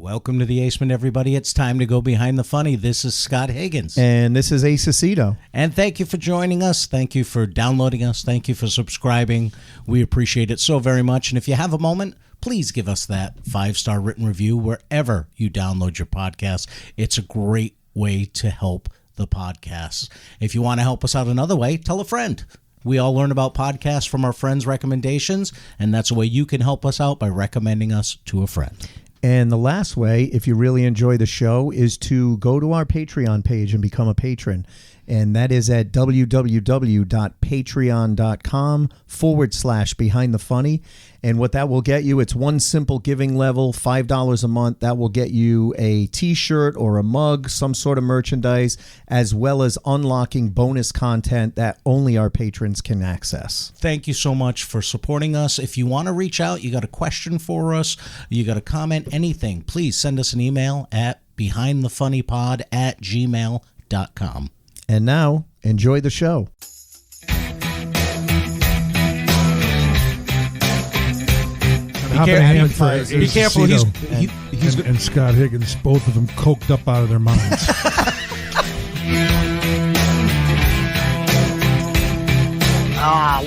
Welcome to the Aceman, everybody. It's time to go behind the funny. This is Scott Higgins. And this is Ace Aceto. And thank you for joining us. Thank you for downloading us. Thank you for subscribing. We appreciate it so very much. And if you have a moment, please give us that 5-star written review wherever you download your podcast. It's a great way to help the podcast. If you want to help us out another way, tell a friend. We all learn about podcasts from our friends' recommendations, and that's a way you can help us out by recommending us to a friend. And the last way, if you really enjoy the show, is to go to our Patreon page and become a patron. And that is at www.patreon.com/behindthefunny. And what that will get you, it's one simple giving level, $5 a month. That will get you a t-shirt or a mug, some sort of merchandise, as well as unlocking bonus content that only our patrons can access. Thank you so much for supporting us. If you want to reach out, you got a question for us, you got a comment, anything, please send us an email at behindthefunnypod@gmail.com. And now, enjoy the show. Be careful. He's and Scott Higgins, both of them coked up out of their minds.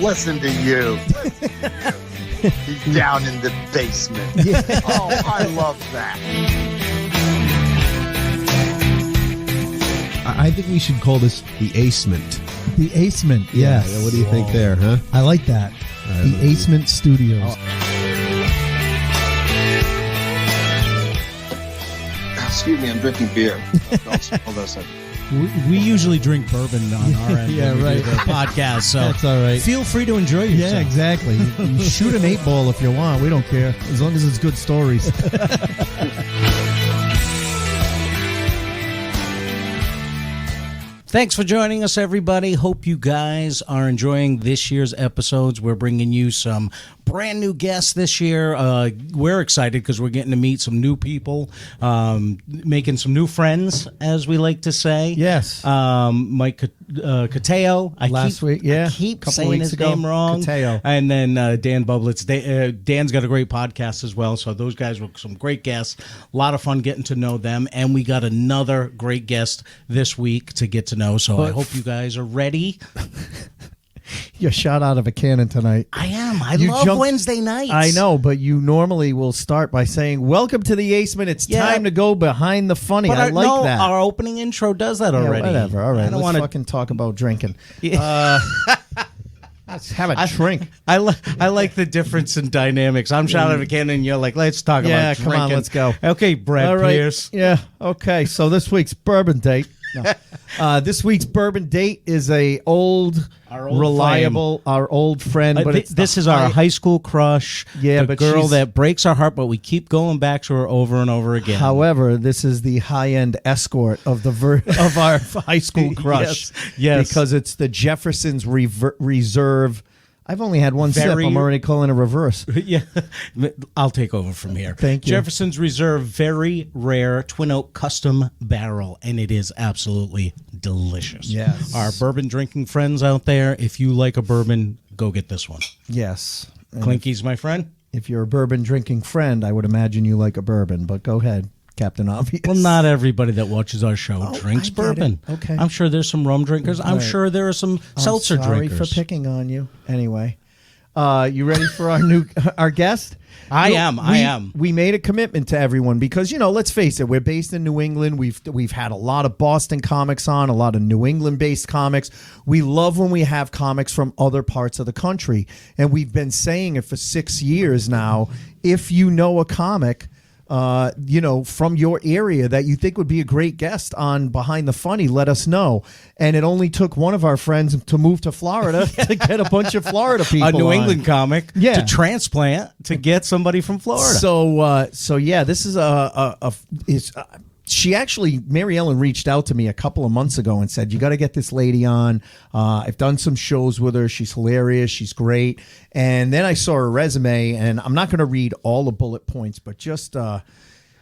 Listen to you. He's down in the basement. Yeah. Oh, I love that. I think we should call this the Acement. The Acement, yes. Yeah, what do you think there, huh? I like that. The Acement Studios. Excuse me, I'm drinking beer. Hold on a second. We usually drink bourbon on our end. Yeah, when we right. do the podcast, so That's all right. feel free to enjoy yourself. Yeah, exactly. You shoot an 8-ball if you want. We don't care, as long as it's good stories. Thanks for joining us, everybody. Hope you guys are enjoying this year's episodes. We're bringing you some brand new guests this year. We're excited because we're getting to meet some new people, making some new friends, as we like to say. Yes. Mike Cateo. I keep saying his name wrong. Cateo. And then Dan Bublitz. Dan's got a great podcast as well. So those guys were some great guests. A lot of fun getting to know them. And we got another great guest this week to get to know. So I hope you guys are ready. You're shot out of a cannon tonight. I am. I love Wednesday nights. I know, but you normally will start by saying, "Welcome to the Aceman. It's time to go behind the funny." But I like that. Our opening intro does that already. Whatever. All right, I don't let's want fucking talk about drinking. Yeah. Let's have a drink. I like the difference in dynamics. I'm shot out of a cannon, and you're like, let's talk about drinking. Come on, let's go. Okay, Brad Pierce. Yeah, okay. So this week's bourbon date. No. This week's bourbon date is our old friend. But this is our high school crush. Yeah, the girl that breaks our heart, but we keep going back to her over and over again. However, this is the high-end escort of of our high school crush. Yes. Because it's the Jefferson's Reserve. I've only had one sip. I'm already calling a reverse. Yeah, I'll take over from here. Thank you. Jefferson's Reserve, very rare twin oak custom barrel, and it is absolutely delicious. Yes. Our bourbon drinking friends out there, if you like a bourbon, go get this one. Yes. And Clinky's my friend. If you're a bourbon drinking friend, I would imagine you like a bourbon, but go ahead. Captain Obvious. Well, not everybody that watches our show drinks bourbon. Okay. I'm sure there's some rum drinkers. I'm sure there are some seltzer drinkers. Sorry for picking on you. Anyway, you ready for our guest? I am. We made a commitment to everyone because, let's face it, we're based in New England. We've had a lot of Boston comics on, a lot of New England-based comics. We love when we have comics from other parts of the country. And we've been saying it for 6 years now. If you know a comic from your area that you think would be a great guest on Behind the Funny, let us know. And it only took one of our friends to move to Florida to get a bunch of Florida people a New England comic to transplant to get somebody from Florida. So yeah, this is she actually, Mary Ellen reached out to me a couple of months ago and said, you got to get this lady on. I've done some shows with her. She's hilarious. She's great. And then I saw her resume, and I'm not going to read all the bullet points, but just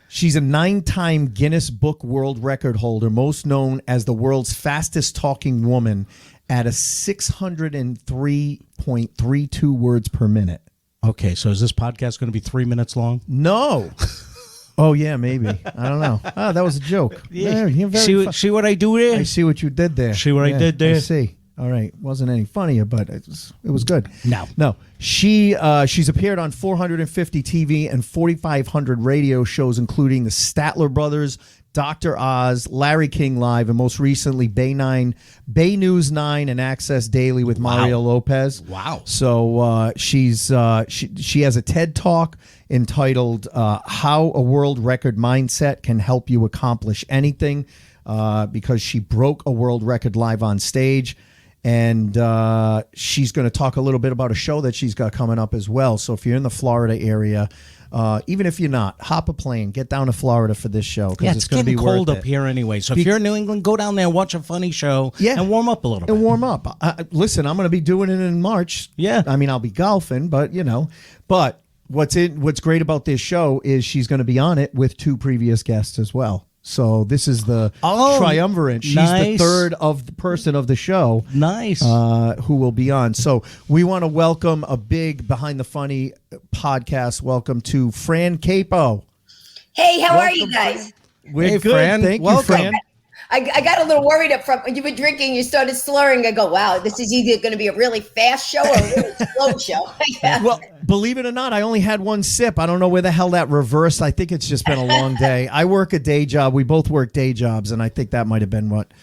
she's a 9-time Guinness Book World Record holder, most known as the world's fastest talking woman at a 603.32 words per minute. Okay, so is this podcast going to be 3 minutes long? No. Oh yeah, maybe. I don't know. Oh, that was a joke. Yeah. You're very See what I do there? I see what you did there. See what I did there? I see. All right, wasn't any funnier, but it was good. No. She's appeared on 450 TV and 4,500 radio shows, including the Statler Brothers, Dr. Oz, Larry King Live, and most recently Bay News 9, and Access Daily with Mario Lopez. Wow. So she has a TED Talk entitled "How a World Record Mindset Can Help You Accomplish Anything," because she broke a world record live on stage. And she's going to talk a little bit about a show that she's got coming up as well. So if you're in the Florida area, even if you're not, hop a plane, get down to Florida for this show. Yeah, it's going to be cold worth up it. here anyway. So if you're in New England, go down there, watch a funny show, and warm up a little bit. And warm up. Listen, I'm going to be doing it in March. Yeah. I mean, I'll be golfing, but But what's great about this show is she's going to be on it with 2 previous guests as well. So this is the triumvirate. She's the third of the person of the show. Nice. Who will be on. So we want to welcome a big Behind the Funny podcast. Welcome to Fran Capo. Hey, how are you guys? We're good. Fran. Thank you, Welcome. Fran. I got a little worried up front when you were drinking. You started slurring. I go, wow, this is either going to be a really fast show or a really slow show. Yeah. Well, believe it or not, I only had 1 sip. I don't know where the hell that reversed. I think it's just been a long day. I work a day job. We both work day jobs, and I think that might have been what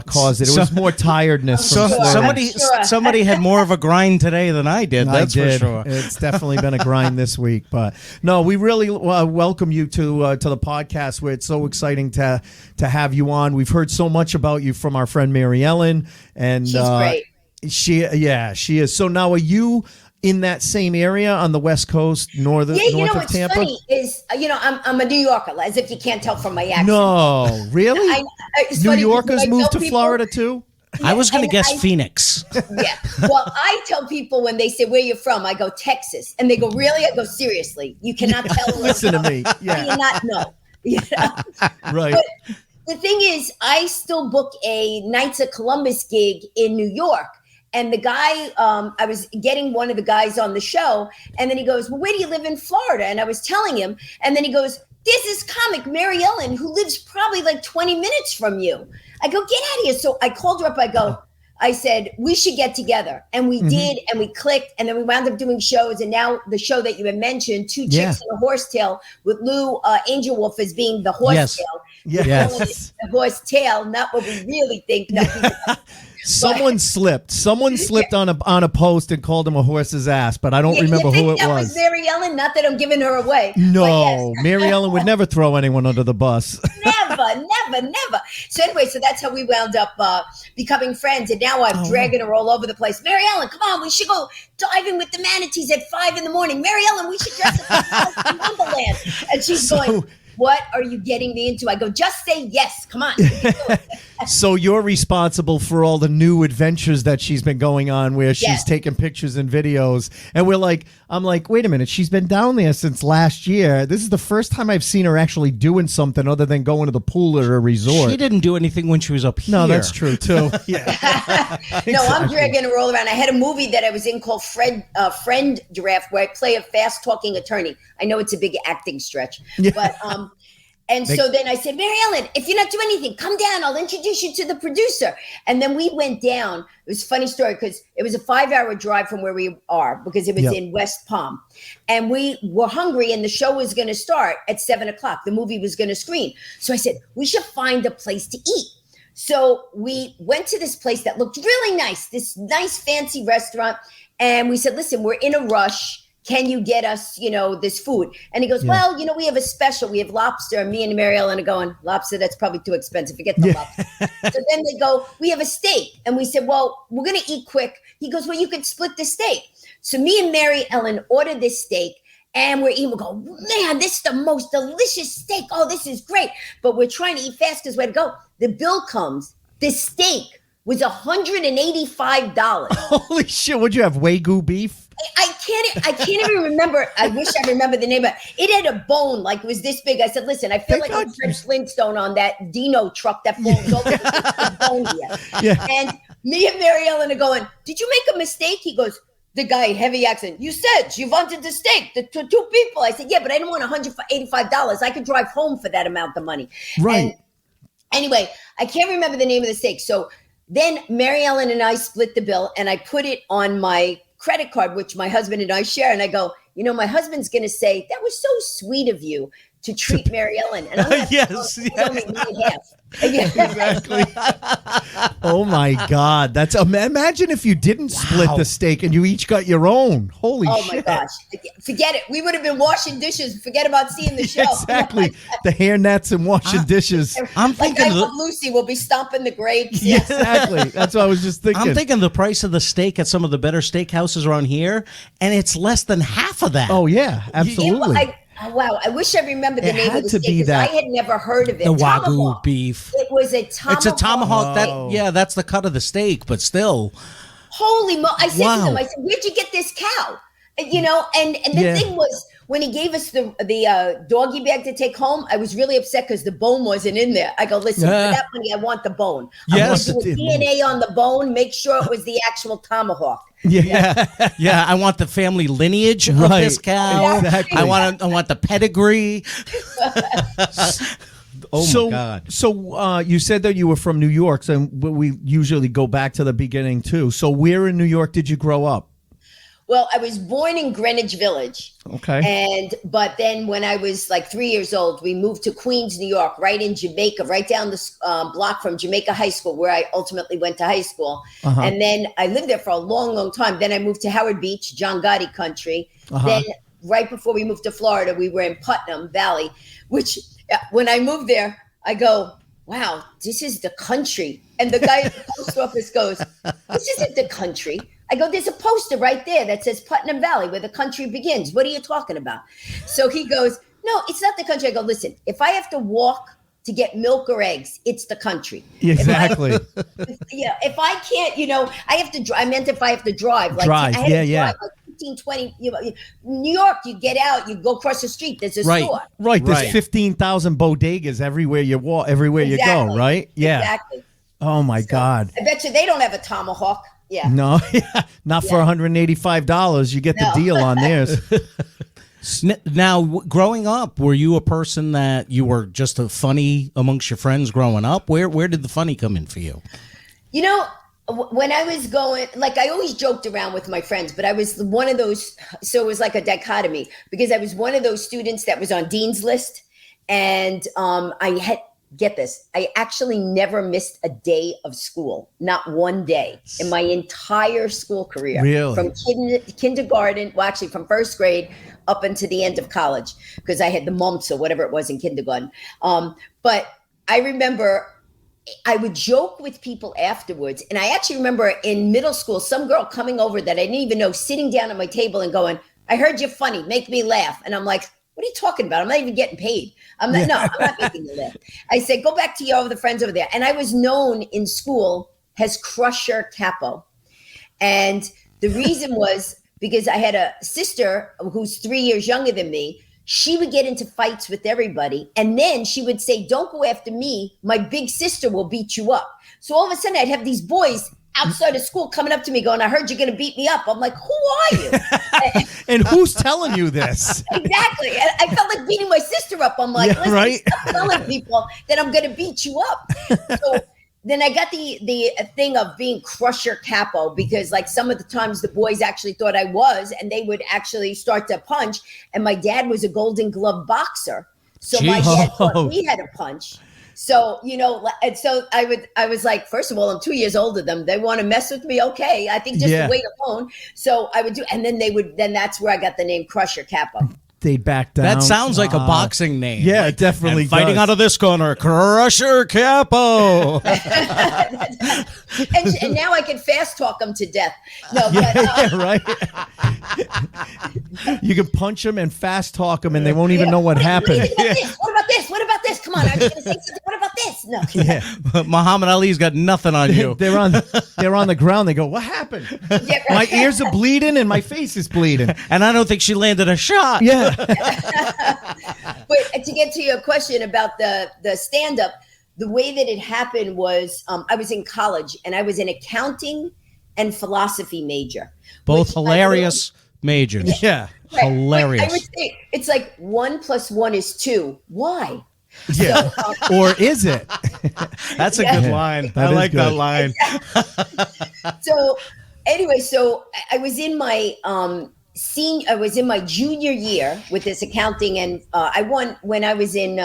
caused it. It was more tiredness. So from somebody had more of a grind today than I did. That's for sure. It's definitely been a grind this week, but no, we really welcome you to the podcast. Where it's so exciting to have you on. We've heard so much about you from our friend Mary Ellen, and She's great. She is. So now, are you in that same area on the West Coast, north of what's Tampa? funny is, I'm a New Yorker, as if you can't tell from my accent. No, really? It's New funny Yorkers because moved tell to people- Florida too? I was going to guess Phoenix. Yeah. Well, I tell people when they say, where you from? I go, Texas. And they go, really? I go, seriously. You cannot tell. Listen to me. Yeah. You not know. You know? Right. But the thing is, I still book a Knights of Columbus gig in New York. And the guy, I was getting one of the guys on the show, and then he goes, well, where do you live in Florida? And I was telling him, and then he goes, there's this comic, Mary Ellen, who lives probably like 20 minutes from you. I go, get out of here. So I called her up. I said, we should get together. And we did, and we clicked, and then we wound up doing shows. And now the show that you had mentioned, Two Chicks and a Horsetail, with Lou Angel Wolf as being the horsetail. Yes. The horse tail, not what we really think. Someone slipped on a post and called him a horse's ass, but I don't remember who it that was. Mary Ellen. Not that I'm giving her away. No, Mary Ellen would never throw anyone under the bus. Never. So anyway, that's how we wound up becoming friends, and now I'm dragging her all over the place. Mary Ellen, come on, we should go diving with the manatees at 5 a.m. Mary Ellen, we should dress up in Wonderland. And she's going, what are you getting me into? I go, just say yes. Come on. So you're responsible for all the new adventures that she's been going on, where she's taking pictures and videos. And I'm like, wait a minute. She's been down there since last year. This is the first time I've seen her actually doing something other than going to the pool at a resort. She didn't do anything when she was up here. No, that's true too. Yeah. No, I'm dragging her all around. I had a movie that I was in called Friend Draft, where I play a fast talking attorney. I know it's a big acting stretch, but so then I said, Mary Ellen, if you're not doing anything, come down. I'll introduce you to the producer. And then we went down. It was a funny story because it was a 5-hour drive from where we are, because it was in West Palm. And we were hungry, and the show was going to start at 7:00. The movie was going to screen. So I said, we should find a place to eat. So we went to this place that looked really nice, this nice fancy restaurant. And we said, listen, we're in a rush. Can you get us, this food? And he goes, well, we have a special. We have lobster. And me and Mary Ellen are going, lobster, that's probably too expensive. Forget the lobster. So then they go, we have a steak. And we said, well, we're going to eat quick. He goes, well, you could split the steak. So me and Mary Ellen ordered this steak. And we're eating, we go, man, this is the most delicious steak. Oh, this is great. But we're trying to eat fast because we had to go. The bill comes. The steak was $185. Holy shit. What'd you have? Wagyu beef? I can't even remember. I wish I remember the name of it. It had a bone, like it was this big. I said, listen, I feel like I'm Fred Flintstone on that Dino truck that falls over the bone here. Yeah. And me and Mary Ellen are going, did you make a mistake? He goes, The guy, heavy accent, you said you wanted the steak, the two people. I said, yeah, but I didn't want $185. I could drive home for that amount of money. Right. And anyway, I can't remember the name of the steak. So then Mary Ellen and I split the bill, and I put it on my credit card, which my husband and I share. And I go, my husband's going to say, that was so sweet of you to treat Mary Ellen. And I'm like, Yes. Exactly. Oh my God. Imagine if you didn't split the steak and you each got your own. Holy shit. Oh my gosh. Forget it. We would have been washing dishes. Forget about seeing the show. Exactly. The hair nets and washing dishes. I'm thinking I Love Lucy will be stomping the grapes. Yeah, exactly. That's what I was just thinking. I'm thinking the price of the steak at some of the better steakhouses around here, and it's less than half of that. Oh yeah, absolutely. Wow, I wish I remembered the name of the to be steak, because that. I had never heard of it. The Wagyu Tomahawk. beef. It was a tomahawk. It's a tomahawk. Oh. That's the cut of the steak, but still. Holy I said Wow. to them, I said, where'd you get this cow? And the thing was, when he gave us the doggy bag to take home, I was really upset because the bone wasn't in there. I go, listen, for that money, I want the bone. Yes. I want to do a DNA on the bone, make sure it was the actual tomahawk. Yeah. I want the family lineage of this cow. Exactly. I want the pedigree. Oh my God. So you said that you were from New York, so we usually go back to the beginning too. So where in New York did you grow up? Well, I was born in Greenwich Village. Okay. But then when I was like 3 years old, we moved to Queens, New York, right in Jamaica, right down the block from Jamaica High School, where I ultimately went to high school. And then I lived there for a long, long time. Then I moved to Howard Beach, John Gotti country. Then right before we moved to Florida, we were in Putnam Valley, which when I moved there, I go, wow, this is the country. And the guy at the post office goes, this isn't the country. I go, there's a poster right there that says Putnam Valley, where the country begins. What are you talking about? So he goes, no, it's not the country. I go, listen, if I have to walk to get milk or eggs, it's the country. Exactly. If I can't, I have to drive. I meant if I have to drive. Like, Drive, I had to yeah. drive like 15, 20. New York, you get out, you go across the street, there's a store. Right. There's 15,000 bodegas everywhere you walk, everywhere you go, right? Yeah. Exactly. Oh my God. I bet you they don't have a tomahawk. Yeah. No, not for $185. You get the deal on theirs. Now, growing up, were you a person that you were just a funny amongst your friends growing up? Where did the funny come in for you? When I was going, like, I always joked around with my friends, but I was one of those, so it was like a dichotomy, because I was one of those students that was on Dean's list, and get this, I actually never missed a day of school, not one day in my entire school career. Really? From kindergarten, well, actually from first grade up until the end of college, because I had the mumps or whatever it was in kindergarten. But I remember I would joke with people afterwards. And I actually remember in middle school, some girl coming over that I didn't even know, sitting down at my table and going, I heard you're funny, make me laugh. And I'm like, what are you talking about? I'm not even getting paid. I'm not making you laugh. I said, go back to your other friends over there. And I was known in school as Crusher Capo. And the reason was because I had a sister who's 3 years younger than me. She would get into fights with everybody. And then she would say, don't go after me. My big sister will beat you up. So all of a sudden I'd have these boys outside of school coming up to me going, I heard you're going to beat me up. I'm like, who are you? And who's telling you this? Exactly. I felt like beating my sister up. I'm like, listen, stop telling people that I'm going to beat you up. So then I got the thing of being Crusher Capo, because like some of the times the boys actually thought I was, and they would actually start to punch. And my dad was a Golden Glove boxer. So my dad thought we had to punch. So, and so I was like, first of all, I'm 2 years older than them. They want to mess with me. Okay. I think just the weight alone. So I would do, and then then that's where I got the name Crusher Capo. They back down. That sounds like a boxing name. Yeah, it definitely and fighting does. out of this corner, Crusher Capo. and now I can fast talk them to death. No, right. You can punch them and fast talk them, and they won't even know what happened. What about this? What about this? Come on, are you going to say something? What about this? No. Yeah. Muhammad Ali's got nothing on you. They're on the ground. They go, what happened? Yeah, right. My ears are bleeding and my face is bleeding. And I don't think she landed a shot. Yeah. But to get to your question about the stand-up, the way that it happened was I was in college and I was in accounting and philosophy major. Both which I hilarious majors. Yeah. Right. Hilarious. I would say it's like 1 + 1 is 2. Why? Yeah. Or is it? That's a Yeah. good line. That I is like that good. line. So anyway, so I was in my I was in my junior year with this accounting, and I won when I was in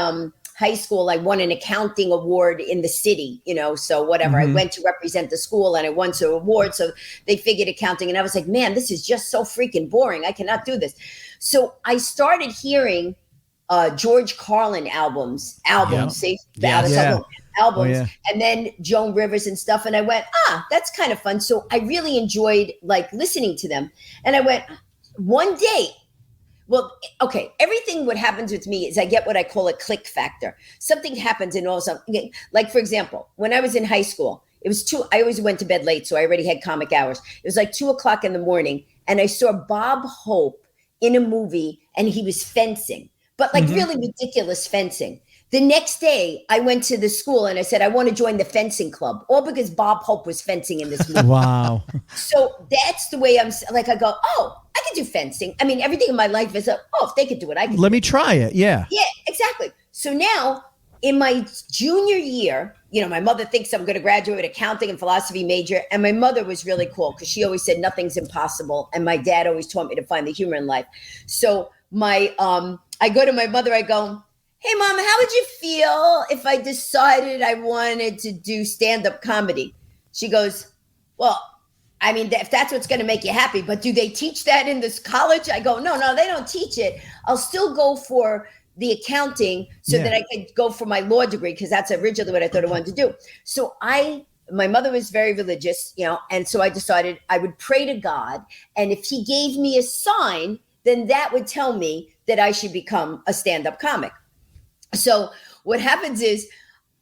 high school. I won an accounting award in the city, so whatever. I went to represent the school and I won some award. So they figured accounting, and I was like, man, this is just so freaking boring. I cannot do this. So I started hearing George Carlin albums, see? The Yes. Out of Yeah. Sight albums, Oh, yeah. and then Joan Rivers and stuff. And I went, that's kind of fun. So I really enjoyed like listening to them. And I went, one day, well, okay, everything what happens with me is I get what I call a click factor. Something happens and all of a sudden, like for example, when I was in high school, it was I always went to bed late, so I already had comic hours. It was like 2:00 in the morning, and I saw Bob Hope in a movie, and he was fencing, but like really ridiculous fencing. The next day, I went to the school and I said, I want to join the fencing club, all because Bob Hope was fencing in this movie. Wow. So that's the way I'm like, I go, oh, I can do fencing. I mean, everything in my life is, if they could do it, I can. Let me try it. Yeah. Yeah, exactly. So now in my junior year, my mother thinks I'm going to graduate with accounting and philosophy major. And my mother was really cool because she always said nothing's impossible. And my dad always taught me to find the humor in life. So I go to my mother, I go, hey, Mom, how would you feel if I decided I wanted to do stand-up comedy? She goes, well, I mean, if that's what's going to make you happy, but do they teach that in this college? I go, no, they don't teach it. I'll still go for the accounting so that I could go for my law degree, because that's originally what I thought I wanted to do. So my mother was very religious, and so I decided I would pray to God. And if he gave me a sign, then that would tell me that I should become a stand-up comic. So what happens is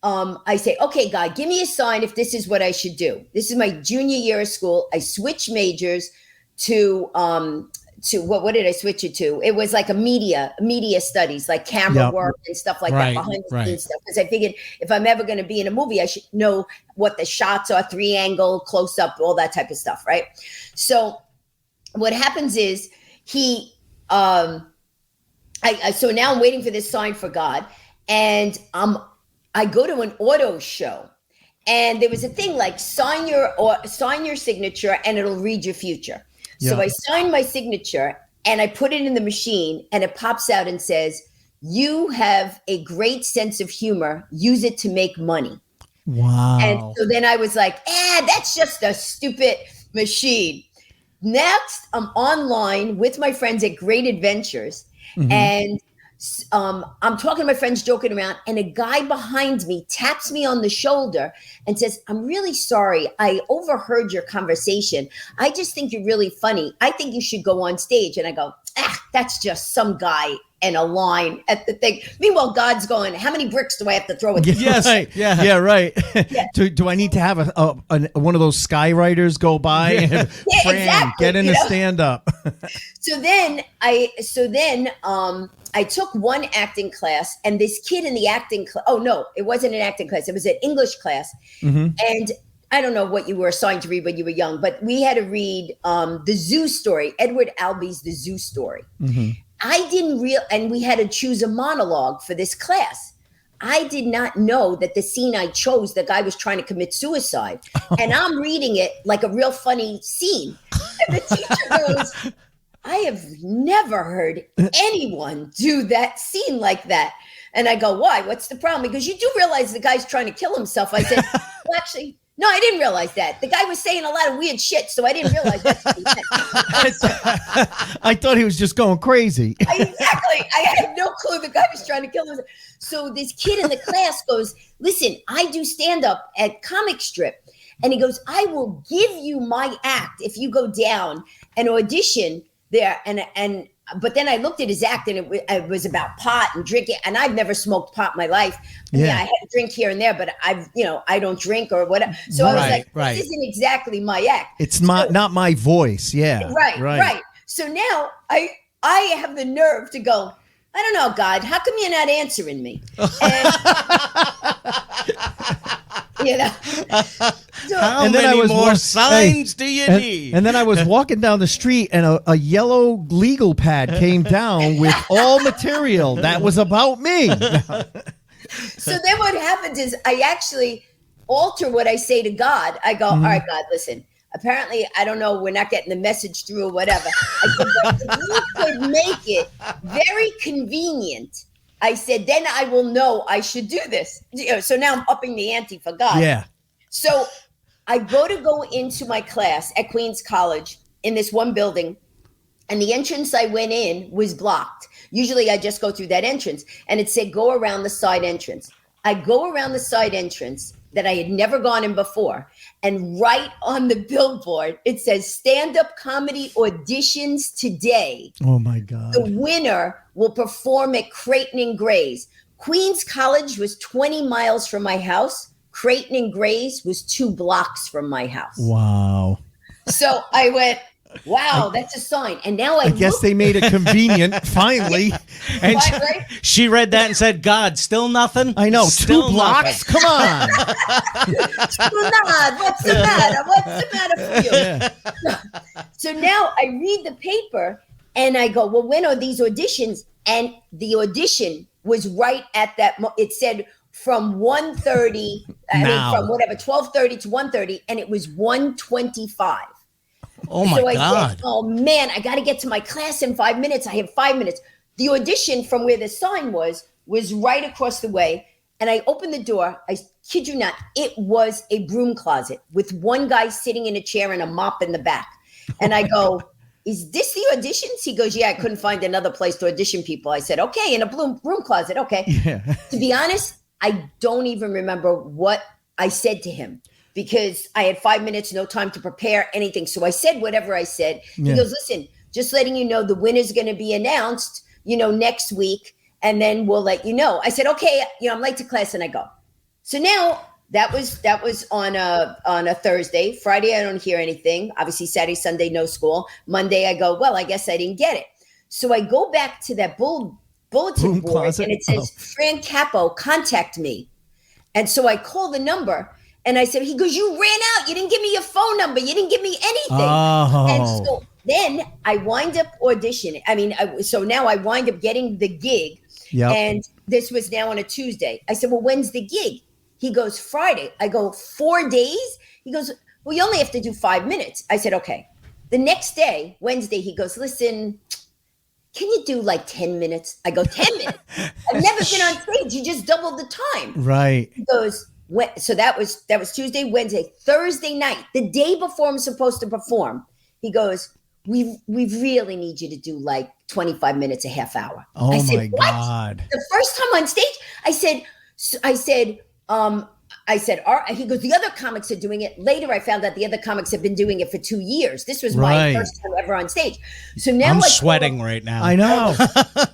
I say, okay, God, give me a sign if this is what I should do. This is my junior year of school. I switch majors to what did I switch it to? It was like a media studies, like camera work and stuff like that, behind the scenes stuff. Because I figured if I'm ever going to be in a movie, I should know what the shots are, 3-angle, close up, all that type of stuff, right? So what happens is so now I'm waiting for this sign for God. And I go to an auto show, and there was a thing like sign your signature and it'll read your future. Yeah. So I signed my signature and I put it in the machine, and it pops out and says, you have a great sense of humor. Use it to make money. Wow. And so then I was like, that's just a stupid machine. Next, I'm online with my friends at Great Adventures, and I'm talking to my friends, joking around, and a guy behind me taps me on the shoulder and says, I'm really sorry. I overheard your conversation. I just think you're really funny. I think you should go on stage. And I go, that's just some guy and a line at the thing. Meanwhile, God's going, how many bricks do I have to throw at this? Yes. Right. Yeah, right. Yeah. Do I need to have one of those skywriters go by and Fran, exactly, get in a stand-up? So then I took one acting class, and this kid in the acting class, it wasn't an acting class. It was an English class. And I don't know what you were assigned to read when you were young, but we had to read The Zoo Story, Edward Albee's The Zoo Story. I didn't and we had to choose a monologue for this class. I did not know that the scene I chose, the guy was trying to commit suicide. And I'm reading it like a real funny scene. And the teacher goes, I have never heard anyone do that scene like that. And I go, why? What's the problem? Because you do realize the guy's trying to kill himself. I said, well, actually, no, I didn't realize that. The guy was saying a lot of weird shit, so I didn't realize that's what he meant. I thought he was just going crazy. Exactly. I had no clue the guy was trying to kill himself. So this kid in the class goes, listen, I do stand-up at Comic Strip. And he goes, I will give you my act if you go down and audition there. But then I looked at his act, and it was about pot and drinking, and I've never smoked pot in my life. Yeah, I had a drink here and there, but I don't drink or whatever. So I was like, this isn't exactly my act. It's not my voice. Yeah. Right. So now I have the nerve to go, I don't know, God, how come you're not answering me? And You know. So, How And then many I was more wa- signs do you need? And then I was walking down the street, and a yellow legal pad came down with all material that was about me. so then what happens is I actually alter what I say to God. I go, all right, God, listen. Apparently, I don't know, we're not getting the message through or whatever. I said, but if you could make it very convenient, I said, then I will know I should do this. You know, so now I'm upping the ante for God. Yeah. So I go into my class at Queens College in this one building, and the entrance I went in was blocked. Usually I just go through that entrance, and it said go around the side entrance. I go around the side entrance that I had never gone in before, and right on the billboard it says stand-up comedy auditions today. Oh my God. The winner will perform at Creighton and Gray's. Queens College was 20 miles from my house. Creighton and Gray's was 2 blocks from my house. Wow. So I went, wow, that's a sign. And now I guess they made it convenient finally. And right? she read that and said, God, still nothing? I know. Still 2 blocks? nothing. Come on. What's the matter? What's the matter for you? So now I read the paper and I go, well, when are these auditions? And the audition was right at that. It said from 1:30, from whatever, 12:30 to 1:30, and it was 1:25. Oh my so I God. said, oh man, I got to get to my class in 5 minutes. I have 5 minutes. The audition from where the sign was right across the way. And I opened the door. I kid you not, it was a broom closet with one guy sitting in a chair and a mop in the back. And I go, is this the auditions? He goes, yeah, I couldn't find another place to audition people. I said, okay, in a broom closet. Okay. Yeah. To be honest, I don't even remember what I said to him, because I had 5 minutes, no time to prepare anything. So I said whatever I said. He goes, listen, just letting you know the winner's going to be announced, next week, and then we'll let you know. I said, okay, I'm late to class, and I go. So now that was on a Thursday. Friday, I don't hear anything. Obviously, Saturday, Sunday, no school. Monday, I go, well, I guess I didn't get it. So I go back to that bulletin board, closet? and it says, Fran Capo, contact me. And so I call the number. And I said, he goes, you ran out. You didn't give me your phone number. You didn't give me anything. Oh. And so then I wind up auditioning. So now I wind up getting the gig. Yep. And this was now on a Tuesday. I said, well, when's the gig? He goes, Friday. I go, 4 days? He goes, well, you only have to do 5 minutes. I said, okay. The next day, Wednesday, he goes, listen, can you do like 10 minutes? I go, 10 minutes? I've never been on stage. You just doubled the time. Right. He goes, so that was Tuesday, Wednesday, Thursday night, the day before I'm supposed to perform. He goes, we really need you to do like 25 minutes, a half hour. Oh, I said, my God. The first time on stage, I said, all right. He goes, the other comics are doing it. Later, I found out the other comics have been doing it for 2 years. This was my first time ever on stage. So now I'm sweating right now. I know.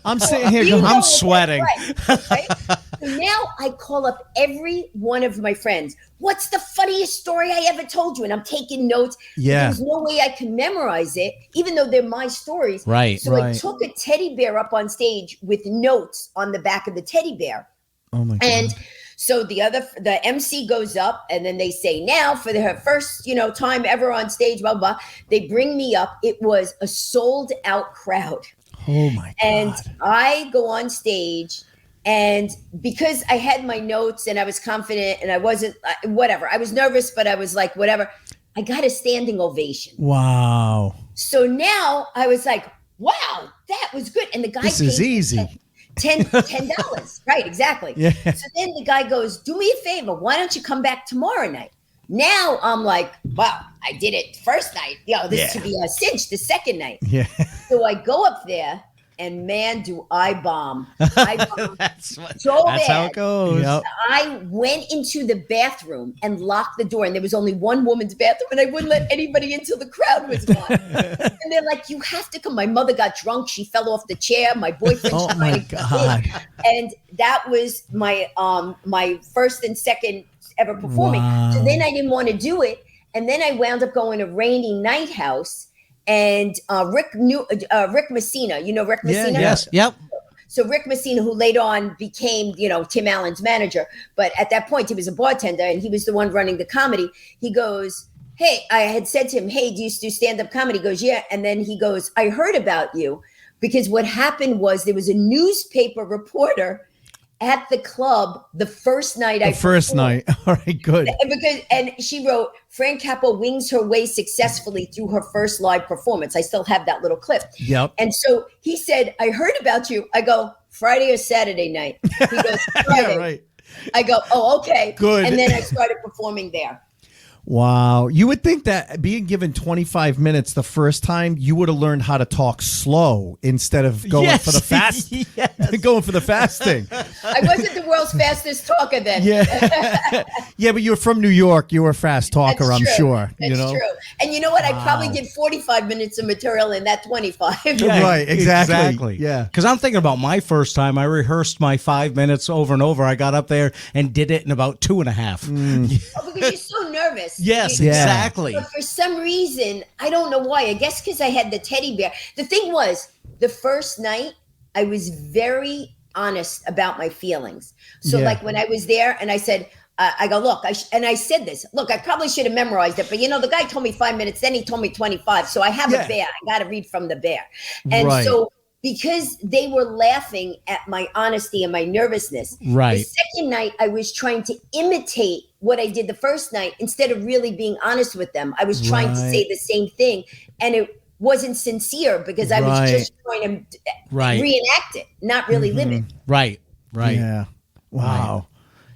I'm sitting here going, I'm sweating. Right? So now I call up every one of my friends. What's the funniest story I ever told you? And I'm taking notes. Yeah. There's no way I can memorize it, even though they're my stories. Right. So I took a teddy bear up on stage with notes on the back of the teddy bear. Oh my God. And so the MC goes up, and then they say, now for her first, time ever on stage, blah, blah, blah. They bring me up. It was a sold out crowd. Oh my God. And I go on stage, and because I had my notes and I was confident and I wasn't, whatever, I was nervous, but I was like, whatever, I got a standing ovation. Wow. So now I was like, wow, that was good. And the guy This is paid easy. $10. Right, exactly. Yeah. So then the guy goes, do me a favor. Why don't you come back tomorrow night? Now I'm like, wow, I did it first night. This should be a cinch the second night. Yeah. So I go up there, and man, do I bomb. That's how it goes. Yep. I went into the bathroom and locked the door, and there was only one woman's bathroom, and I wouldn't let anybody until the crowd was gone. And they're like, you have to come. My mother got drunk. She fell off the chair. My boyfriend. Oh my God. And that was my my first and second ever performing. Wow. So then I didn't want to do it. And then I wound up going to Rainy Night House, and Rick Messina, Rick Messina? Yes. Yep. So Rick Messina, who later on became, Tim Allen's manager, but at that point he was a bartender and he was the one running the comedy. He goes, hey, I had said to him, hey, do you do stand-up comedy? He goes, yeah. And then he goes, I heard about you, because what happened was there was a newspaper reporter at the club the first night. All right, good. And she wrote, Fran Capo wings her way successfully through her first live performance. I still have that little clip. Yep. And so he said, I heard about you. I go, Friday or Saturday night? He goes, Friday. Yeah, right. I go, oh, okay. Good. And then I started performing there. Wow. You would think that being given 25 minutes the first time, you would have learned how to talk slow instead of going for the fast. Going for the fast thing. I wasn't the world's fastest talker then. Yeah. Yeah, but you're from New York. You were a fast talker, That's I'm true. sure. That's true. And you know what? I probably did 45 minutes of material in that 25. Yeah, Right, exactly. Yeah. Because I'm thinking about my first time. I rehearsed my 5 minutes over and over. I got up there and did it in about 2.5. Oh, because you're so nervous. Yes, Yeah. exactly. But for some reason, I don't know why. I guess because I had the teddy bear. The thing was, the first night, I was very honest about my feelings. So, Yeah. like when I was there and I said, I go, look, and I said this, look, I probably should have memorized it, but the guy told me 5 minutes, then he told me 25. So I have a bear. I got to read from the bear. And Right. so because they were laughing at my honesty and my nervousness. Right. The second night, I was trying to imitate what I did the first night instead of really being honest with them. I was trying to say the same thing, and it wasn't sincere because I was just trying to reenact it, not really live it. Right. Yeah. Wow.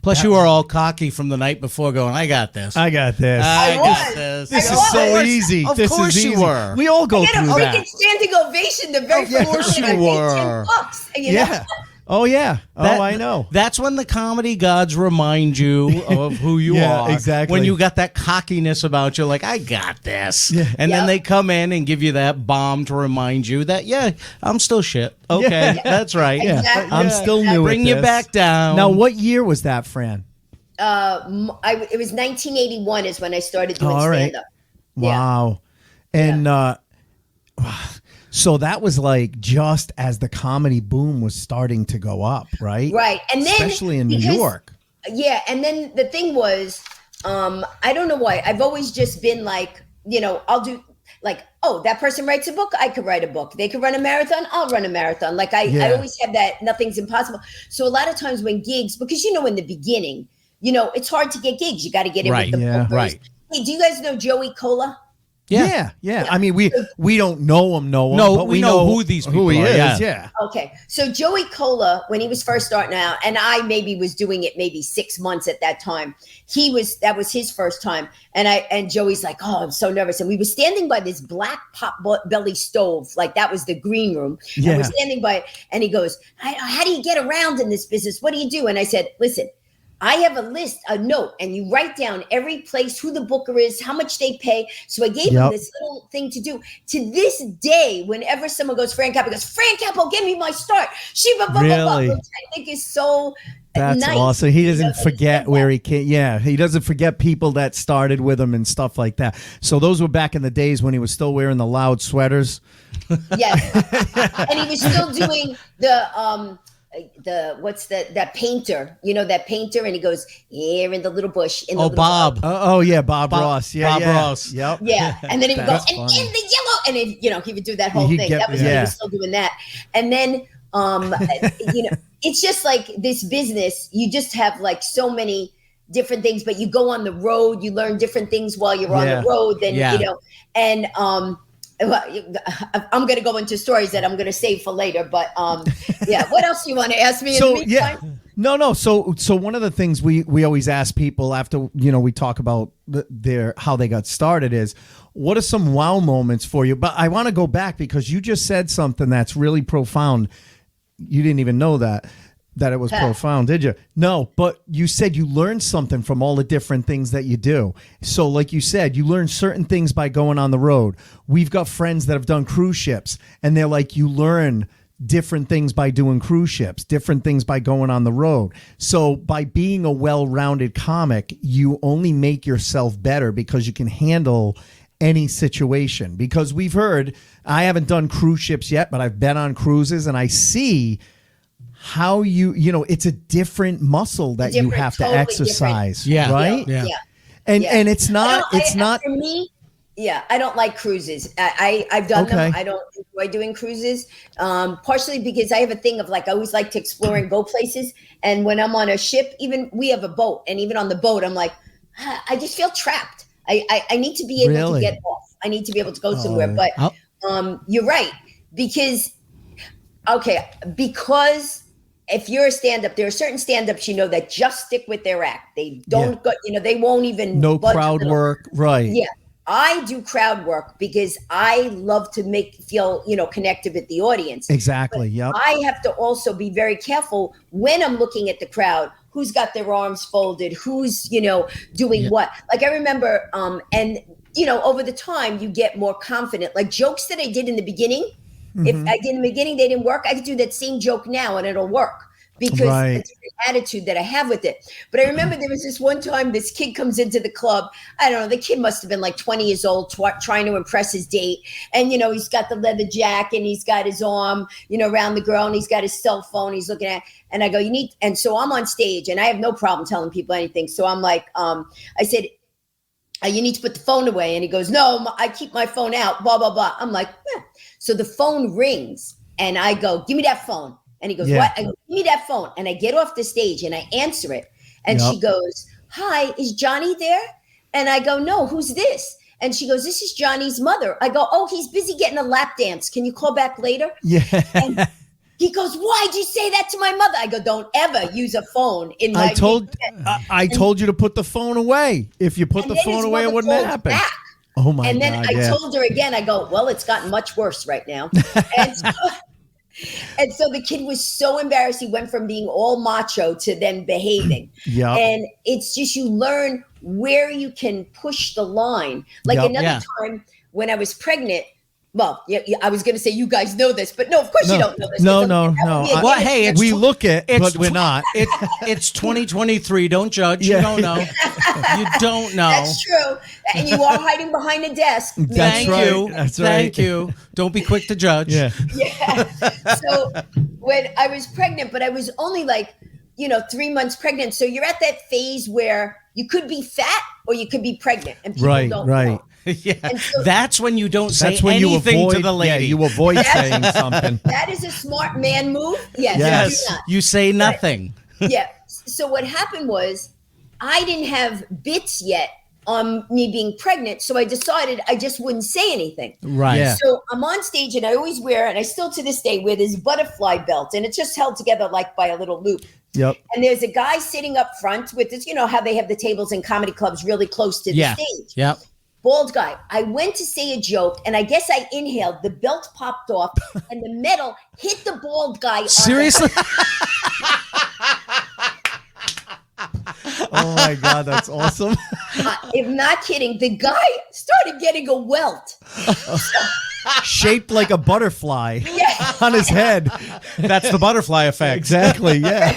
Plus, you were all cocky from the night before going, I got this. I got this. I was. got this. This I is was. so easy. Of This course is you easy. were. We all go I got through a that. freaking standing ovation the very first course time I you paid were. $10. Yeah. Oh, yeah. I know. That's when the comedy gods remind you of who you Yeah, are. exactly. When you got that cockiness about you, like, I got this. Yeah. And then Yep. they come in and give you that bomb to remind you that, I'm still shit. Okay, that's right. Yeah. Exactly. I'm still new Bring at you this. back down. Now, what year was that, Fran? It was 1981 is when I started doing All right. stand-up. Wow. And so that was like just as the comedy boom was starting to go up, right? Right. And then especially in New because- York. Yeah. And then the thing was, I don't know why. I've always just been like, I'll do like, oh, that person writes a book. I could write a book. They could run a marathon. I'll run a marathon. Like I always have that nothing's impossible. So a lot of times when gigs, because in the beginning, it's hard to get gigs. You got to get in Right. with the Yeah. bookers. Right. Hey, do you guys know Joey Cola? Yeah. I mean, we don't know him, No, but we know who these people he are, is. yeah. Okay. So Joey Cola, when he was first starting out, and I maybe was doing it maybe 6 months at that time, that was his first time. And Joey's like, oh, I'm so nervous. And we were standing by this black pot belly stove. Like that was the green room. Yeah. And we're standing by it. And he goes, how do you get around in this business? What do you do? And I said, listen, I have a note, and you write down every place, who the booker is, how much they pay. So I gave him this little thing to do. To this day, whenever someone goes, Fran Capo, goes, Fran Capo, give me my start. Really? Which I think is so That's nice. awesome. He doesn't He forget said where that. he came. Yeah, he doesn't forget people that started with him and stuff like that. So those were back in the days when he was still wearing the loud sweaters. Yes. And he was still doing that painter, that painter, and he goes, here in the little bush. In the little Bob. Bob Ross. Yeah, Bob Ross. Yep. Yeah, and then he would go, That's and funny. in the yellow, and then, he would do that whole He'd thing. get- That was when he yeah. was still doing that. And then, it's just like this business. You just have like so many different things, but you go on the road, you learn different things while you're on the road. Then and I'm going to go into stories that I'm going to save for later. But what else do you want to ask me? So in the meantime? no. So one of the things we always ask people after we talk about how they got started is, what are some wow moments for you? But I want to go back because you just said something that's really profound. You didn't even know that it was profound, did you? No, but you said you learned something from all the different things that you do. So like you said, you learn certain things by going on the road. We've got friends that have done cruise ships, and they're like, you learn different things by doing cruise ships, different things by going on the road. So by being a well-rounded comic, you only make yourself better because you can handle any situation. Because we've heard, I haven't done cruise ships yet, but I've been on cruises, and I see how it's a different muscle that you have to totally exercise. different. Right. Yeah. And it's not for me. Yeah, I don't like cruises. I've done them. I don't enjoy doing cruises, partially because I have a thing of like I always like to explore and go places. And when I'm on a ship, even we have a boat, and even on the boat, I'm like, I just feel trapped. I need to be able to get off. I need to be able to go somewhere. But you're right, because if you're a stand-up, there are certain stand-ups that just stick with their act. They don't go, they won't even budge crowd work, right? Yeah. I do crowd work because I love to feel connected with the audience. Exactly. But I have to also be very careful when I'm looking at the crowd, who's got their arms folded, who's, doing what. Like I remember, and over the time you get more confident. Like jokes that I did in the beginning, if I did in the beginning, they didn't work, I could do that same joke now and it'll work. Because it's the attitude that I have with it. But I remember there was this one time this kid comes into the club. I don't know. The kid must have been like 20 years old, trying to impress his date. And, he's got the leather jacket and he's got his arm, around the girl and he's got his cell phone. He's looking at, and I go, and so I'm on stage and I have no problem telling people anything. So I'm like, I said, you need to put the phone away. And he goes, no, I keep my phone out, blah, blah, blah. I'm like, So the phone rings and I go, give me that phone. And he goes, what? I go, give me that phone. And I get off the stage and I answer it. And she goes, hi, is Johnny there? And I go, no, who's this? And she goes, this is Johnny's mother. I go, oh, he's busy getting a lap dance. Can you call back later? Yeah. And he goes, why'd you say that to my mother? I go, don't ever use a phone in my I told you to put the phone away. If you put the phone away, it wouldn't happen. Back. Oh my God. And then I told her again, I go, well, it's gotten much worse right now. And so the kid was so embarrassed. He went from being all macho to then behaving. Yeah. And it's just, you learn where you can push the line. Like another time when I was pregnant, well, I was going to say you guys know this, but no, of course you don't know this. No. Well, hey, we look it, but we're not. It's 2023. Don't judge. You don't know. You don't know. That's true. And you are hiding behind a desk. That's right. That's right. Thank you. Don't be quick to judge. Yeah. So when I was pregnant, but I was only like, 3 months pregnant. So you're at that phase where you could be fat or you could be pregnant. And people don't know. Yeah, so, that's when you don't say when anything you avoid, to the lady. Yeah, you avoid saying something. That is a smart man move. Yes. You say nothing. Yeah. So what happened was I didn't have bits yet on me being pregnant. So I decided I just wouldn't say anything. Right. Yeah. So I'm on stage and I always wear, and I still to this day wear this butterfly belt, and it's just held together like by a little loop. Yep. And there's a guy sitting up front with this, how they have the tables in comedy clubs really close to the stage. Yep. Bald guy. I went to say a joke, and I guess I inhaled. The belt popped off, and the metal hit the bald guy. Seriously? Oh my God, that's awesome. If not kidding, the guy started getting a welt. Shaped like a butterfly on his head. That's the butterfly effect. Exactly, yeah.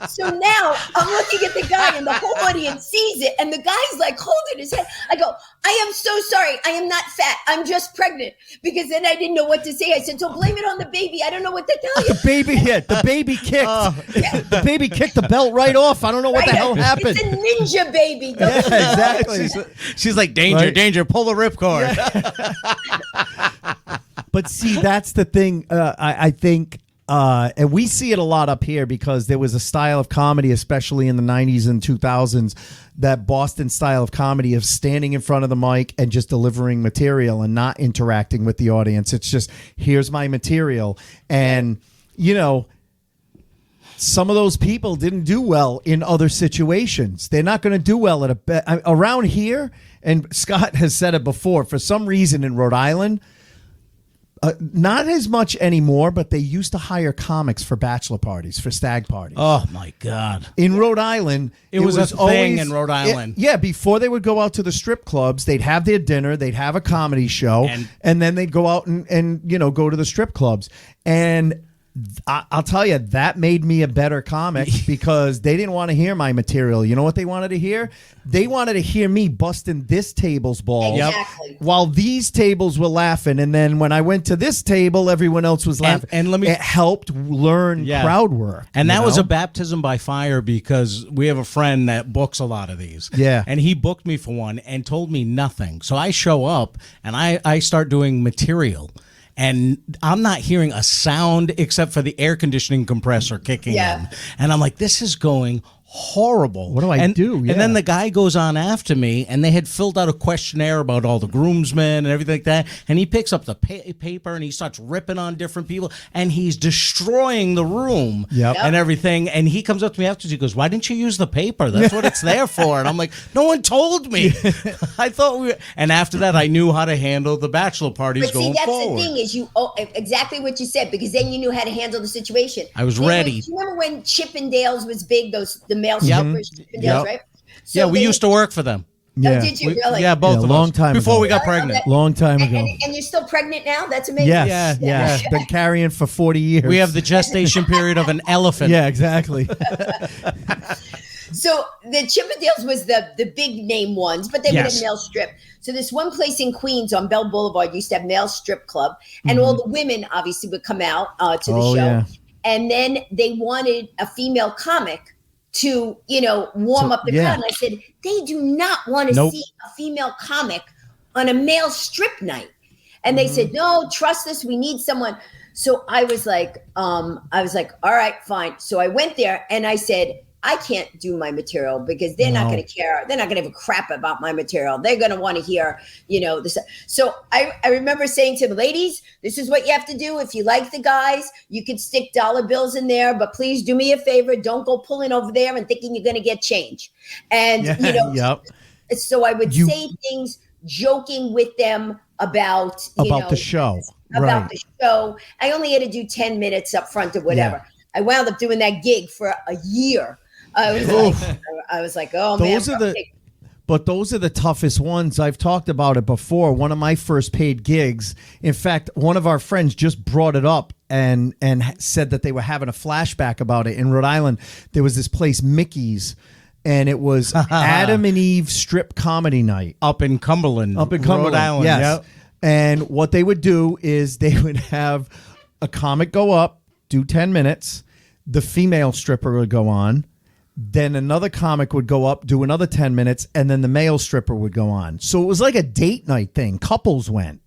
So now I'm looking at the guy and the whole audience sees it, and the guy's like holding his head. I go, I am so sorry. I am not fat. I'm just pregnant. Because then I didn't know what to say. I said, so blame it on the baby. I don't know what to tell you. The baby hit. The baby kicked. The baby kicked the belt right off. I don't know what the hell happened. It's a ninja baby. Yeah, exactly. She's like, danger, danger. Pull the ripcord. But see, that's the thing. I think, and we see it a lot up here because there was a style of comedy, especially in the 90s and 2000s, that Boston style of comedy of standing in front of the mic and just delivering material and not interacting with the audience. It's just, here's my material. And, some of those people didn't do well in other situations. They're not going to do well around here. And Scott has said it before, for some reason in Rhode Island, not as much anymore, but they used to hire comics for bachelor parties, for stag parties. Oh my God. In Rhode Island, it was a thing in Rhode Island. Before they would go out to the strip clubs, they'd have their dinner, they'd have a comedy show, and then they'd go out and go to the strip clubs. And I'll tell you, that made me a better comic because they didn't want to hear my material. You know what they wanted to hear? They wanted to hear me busting this table's balls Exactly. while these tables were laughing. And then when I went to this table, everyone else was laughing. And let me- it helped learn crowd work. And that you was know? a baptism by fire because we have a friend that books a lot of these. Yeah. And he booked me for one and told me nothing. So I show up and I start doing material. And I'm not hearing a sound except for the air conditioning compressor kicking in. And I'm like, this is going horrible. What do I do? Yeah. And then the guy goes on after me, and they had filled out a questionnaire about all the groomsmen and everything like that. And he picks up the paper and he starts ripping on different people, and he's destroying the room and everything. And he comes up to me afterwards. He goes, "Why didn't you use the paper? That's what it's there for." And I'm like, "No one told me." I thought we were. And after that, I knew how to handle the bachelor parties But see, going that's forward. the thing is exactly what you said, because then you knew how to handle the situation. I was ready. Do you remember when Chippendales was big? The male Yep. strippers, Chippendales, right? So Yeah, we they- used to work for them. Yeah. Oh, did you really? Yeah, both Yeah, of long us. time Before ago. we got pregnant. Long time ago. And you're still pregnant now? That's amazing. Yes, Yeah. Been carrying for 40 years. We have the gestation period of an elephant. Yeah, exactly. So the Chippendales was the big name ones, but they would have male strip. So this one place in Queens on Bell Boulevard used to have male strip club, and all the women obviously would come out to the show. Yeah. And then they wanted a female comic to, warm up the crowd. And I said, they do not want to see a female comic on a male strip night. And they said, no, trust us. We need someone. So I was like, all right, fine. So I went there and I said, I can't do my material because they're not going to care. They're not going to have a crap about my material. They're going to want to hear, this. So I remember saying to the ladies, this is what you have to do. If you like the guys, you could stick dollar bills in there, but please do me a favor. Don't go pulling over there and thinking you're going to get change. And, so I would say things joking with them about the show. About the show. I only had to do 10 minutes up front or whatever. Yeah. I wound up doing that gig for a year. I was like, oh man. But those are the toughest ones. I've talked about it before. One of my first paid gigs. In fact, one of our friends just brought it up and said that they were having a flashback about it. In Rhode Island, there was this place, Mickey's, and it was Adam and Eve strip comedy night. Up in Cumberland. Rhode Island. Yes. Yep. And what they would do is they would have a comic go up, do 10 minutes. The female stripper would go on. Then another comic would go up, do another 10 minutes, and then the male stripper would go on. So it was like a date night thing. Couples went.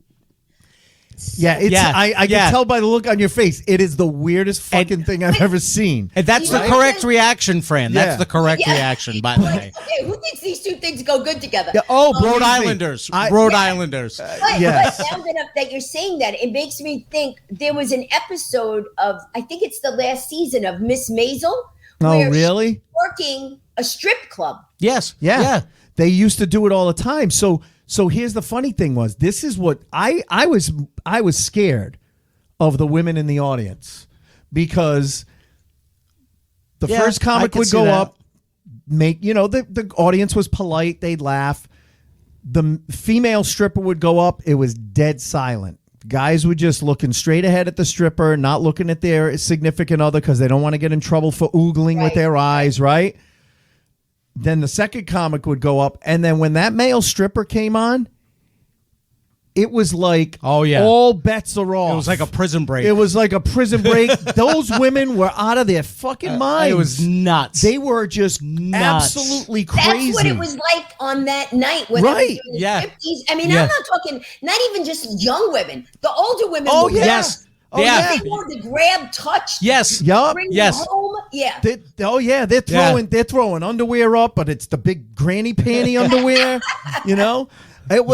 I can tell by the look on your face. It is the weirdest fucking thing I've ever seen. And that's the correct reaction, Fran. That's the correct reaction, by the way. Okay, who thinks these two things go good together? Yeah, Rhode Islanders. Rhode Islanders. But now that you're saying that, it makes me think there was an episode of, I think it's the last season of Miss Maisel. Oh, really? She's working a strip club. Yes. Yeah. They used to do it all the time. So here's the funny thing was, this is what I was scared of the women in the audience, because the first comic would go up, the audience was polite. They'd laugh. The female stripper would go up. It was dead silent. Guys were just looking straight ahead at the stripper, not looking at their significant other because they don't want to get in trouble for oogling with their eyes, right? Then the second comic would go up, and then when that male stripper came on, it was like, all bets are off. It was like a prison break. It was like a prison break. Those women were out of their fucking minds. It was nuts. They were just absolutely crazy. That's what it was like on that night when I was doing the 50s. I mean, I'm not talking, not even just young women. The older women were yes. They wanted to grab, touch, bring them home. Yeah. They're throwing underwear up, but it's the big granny panty underwear, It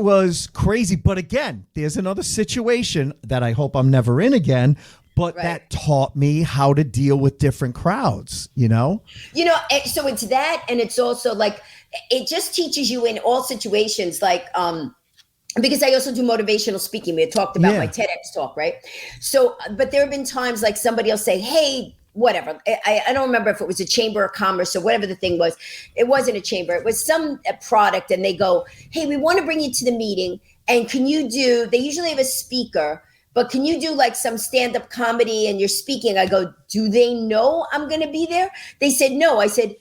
was crazy. But again, there's another situation that I hope I'm never in again, but that taught me how to deal with different crowds, so it's that, and it's also like, it just teaches you in all situations, like, because I also do motivational speaking. We had talked about my TEDx talk, right? So, but there have been times like somebody will say, hey, whatever. I don't remember if it was a chamber of commerce or whatever the thing was. It wasn't a chamber. It was some product. And they go, hey, we want to bring you to the meeting. And can you they usually have a speaker, but can you do like some stand-up comedy and you're speaking? I go, do they know I'm going to be there? They said, no. I said,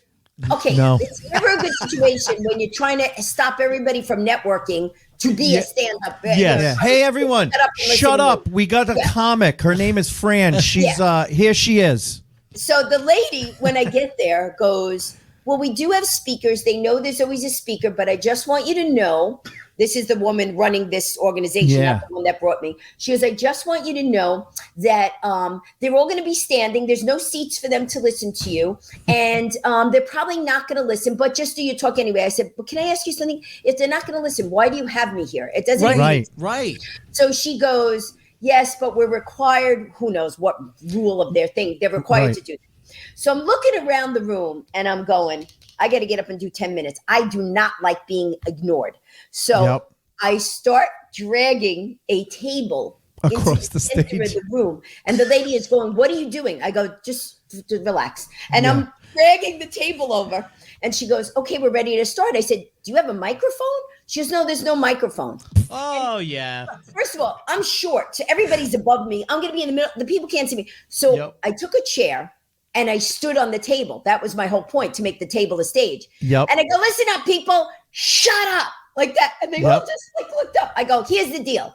okay, No. it's never a good situation when you're trying to stop everybody from networking to be a stand-up. Yeah. Hey, everyone, shut up. We got a comic. Her name is Fran. She's here she is. So the lady, when I get there, goes, well, we do have speakers. They know there's always a speaker, but I just want you to know, this is the woman running this organization, not the one that brought me. She goes, I just want you to know that they're all going to be standing. There's no seats for them to listen to you. And they're probably not going to listen, but just do your talk anyway. I said, but can I ask you something? If they're not going to listen, why do you have me here? It doesn't Right. So she goes, yes, but we're required, who knows what rule of their thing, they're required to do that. So I'm looking around the room and I'm going, I got to get up and do 10 minutes. I do not like being ignored. So I start dragging a table across the center stage of the room. And the lady is going, what are you doing? I go, just relax. And I'm dragging the table over. And she goes, okay, we're ready to start. I said, do you have a microphone? She goes, no, there's no microphone. Oh, yeah. First of all, I'm short. So everybody's above me. I'm going to be in the middle. The people can't see me. So I took a chair and I stood on the table. That was my whole point, to make the table a stage. And I go, listen up, people. Shut up. Like that. And they all just like looked up. I go, here's the deal.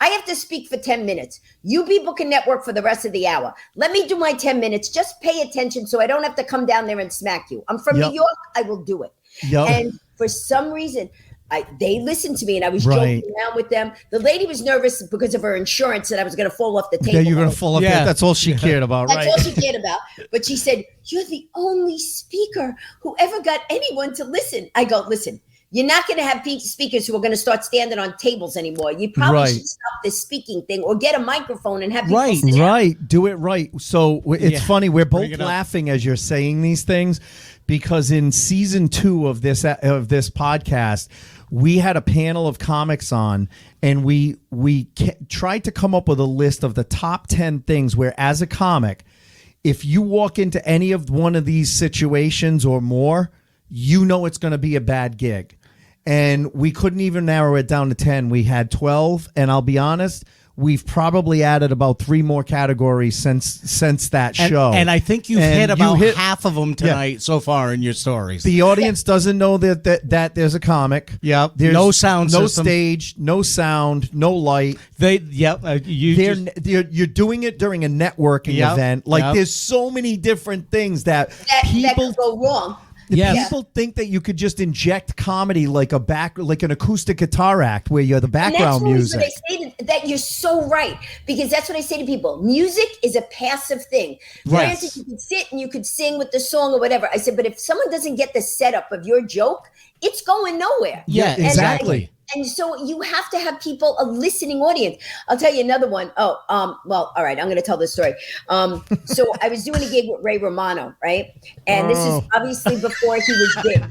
I have to speak for 10 minutes. You people can network for the rest of the hour. Let me do my 10 minutes. Just pay attention so I don't have to come down there and smack you. I'm from New York. I will do it. And for some reason, they listened to me, and I was joking around with them. The lady was nervous because of her insurance that I was going to fall off the table. Yeah, you're going to fall off. That's all she cared about, That's all she cared about. But she said, you're the only speaker who ever got anyone to listen. I go, listen, you're not going to have speakers who are going to start standing on tables anymore. You probably should stop this speaking thing or get a microphone and have people sit down. Do it right. So it's funny. We're both laughing as you're saying these things, because in season 2 of this podcast, we had a panel of comics on, and we tried to come up with a list of the top 10 things where, as a comic, if you walk into any of one of these situations or more, you know it's going to be a bad gig. And we couldn't even narrow it down to 10. We had 12, and I'll be honest, we've probably added about 3 more categories since that show. And I think you've hit about half of them tonight so far in your stories. The audience doesn't know that there's a comic. Yep. There's no sound no system. Stage, no sound, no light. You're doing it during a networking event. Like there's so many different things that people could go wrong. People think that you could just inject comedy like an acoustic guitar act where you're the background music. That's what I say that you're so right, because that's what I say to people. Music is a passive thing. Granted, you could sit and you could sing with the song or whatever. I said, but if someone doesn't get the setup of your joke, it's going nowhere. Yeah, exactly. And so you have to have people, a listening audience. I'll tell you another one. Well, all right, I'm going to tell this story. So I was doing a gig with Ray Romano, right? And this is obviously before he was big,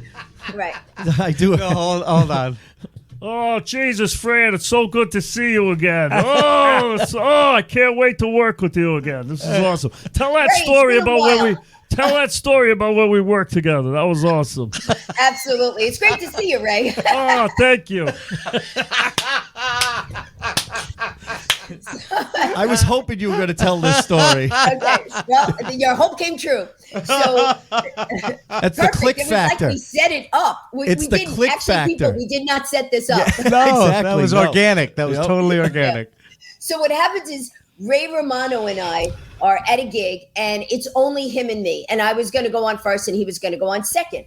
right? I do. No, hold on. Oh, Jesus, Fran, it's so good to see you again. I can't wait to work with you again. This is awesome. Tell that story about when we worked together. That was awesome. Absolutely. It's great to see you, Ray. Oh, thank you. I was hoping you were going to tell this story. Okay. Well, your hope came true. So that's the click factor. Like we set it up. It's the click factor. People, we did not set this up. Yeah, no, exactly. That was organic. That was totally organic. So what happens is Ray Romano and I are at a gig, and it's only him and me. And I was going to go on first, and he was going to go on second.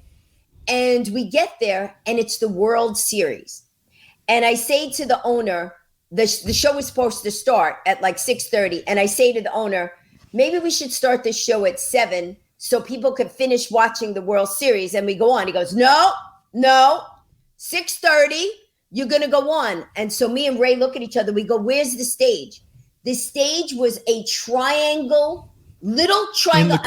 And we get there, and it's the World Series. And I say to the owner, the show was supposed to start at like 6:30. And I say to the owner, maybe we should start this show at 7 so people could finish watching the World Series. And we go on. He goes, no, 6:30, you're going to go on. And so me and Ray look at each other. We go, where's the stage? The stage was a little triangle.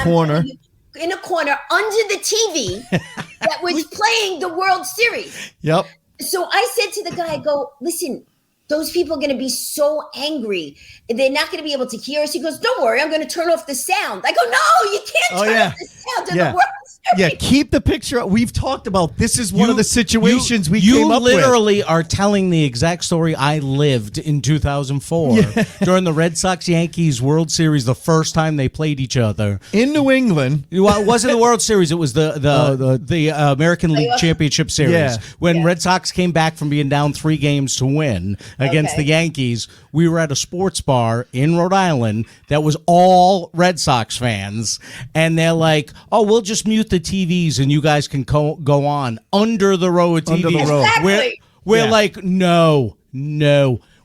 In a corner under the TV that was playing the World Series. Yep. So I said to the guy, I go, listen, those people are going to be so angry. They're not going to be able to hear us. He goes, don't worry, I'm going to turn off the sound. I go, no, you can't turn off the sound to the World Series. Yeah, keep the picture up. We've talked about this is one of the situations we came up with. You literally are telling the exact story I lived in 2004 during the Red Sox-Yankees World Series, the first time they played each other. In New England. Well, it wasn't the World Series. It was the American League Championship Series. When Red Sox came back from being down 3 games to win against the Yankees, we were at a sports bar in Rhode Island that was all Red Sox fans. And they're like, oh, we'll just mute the TVs and you guys can go on under the row of TVs. Under the row. Exactly. We're like, no.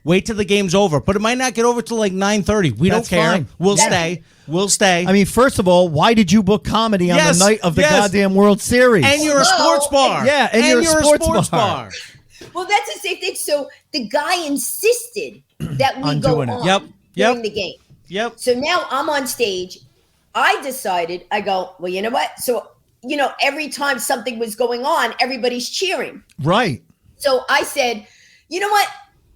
Wait till the game's over. But it might not get over till like 9:30. We That's don't care. fine. We'll stay. We'll stay. I mean, first of all, why did you book comedy on the night of the goddamn World Series? And you're a sports bar. Yeah, and you're a sports bar. Well, that's the same thing. So the guy insisted that we go on during the game. Yep. So now I'm on stage. I decided, I go, well, you know what? So, every time something was going on, everybody's cheering. Right. So I said, you know what?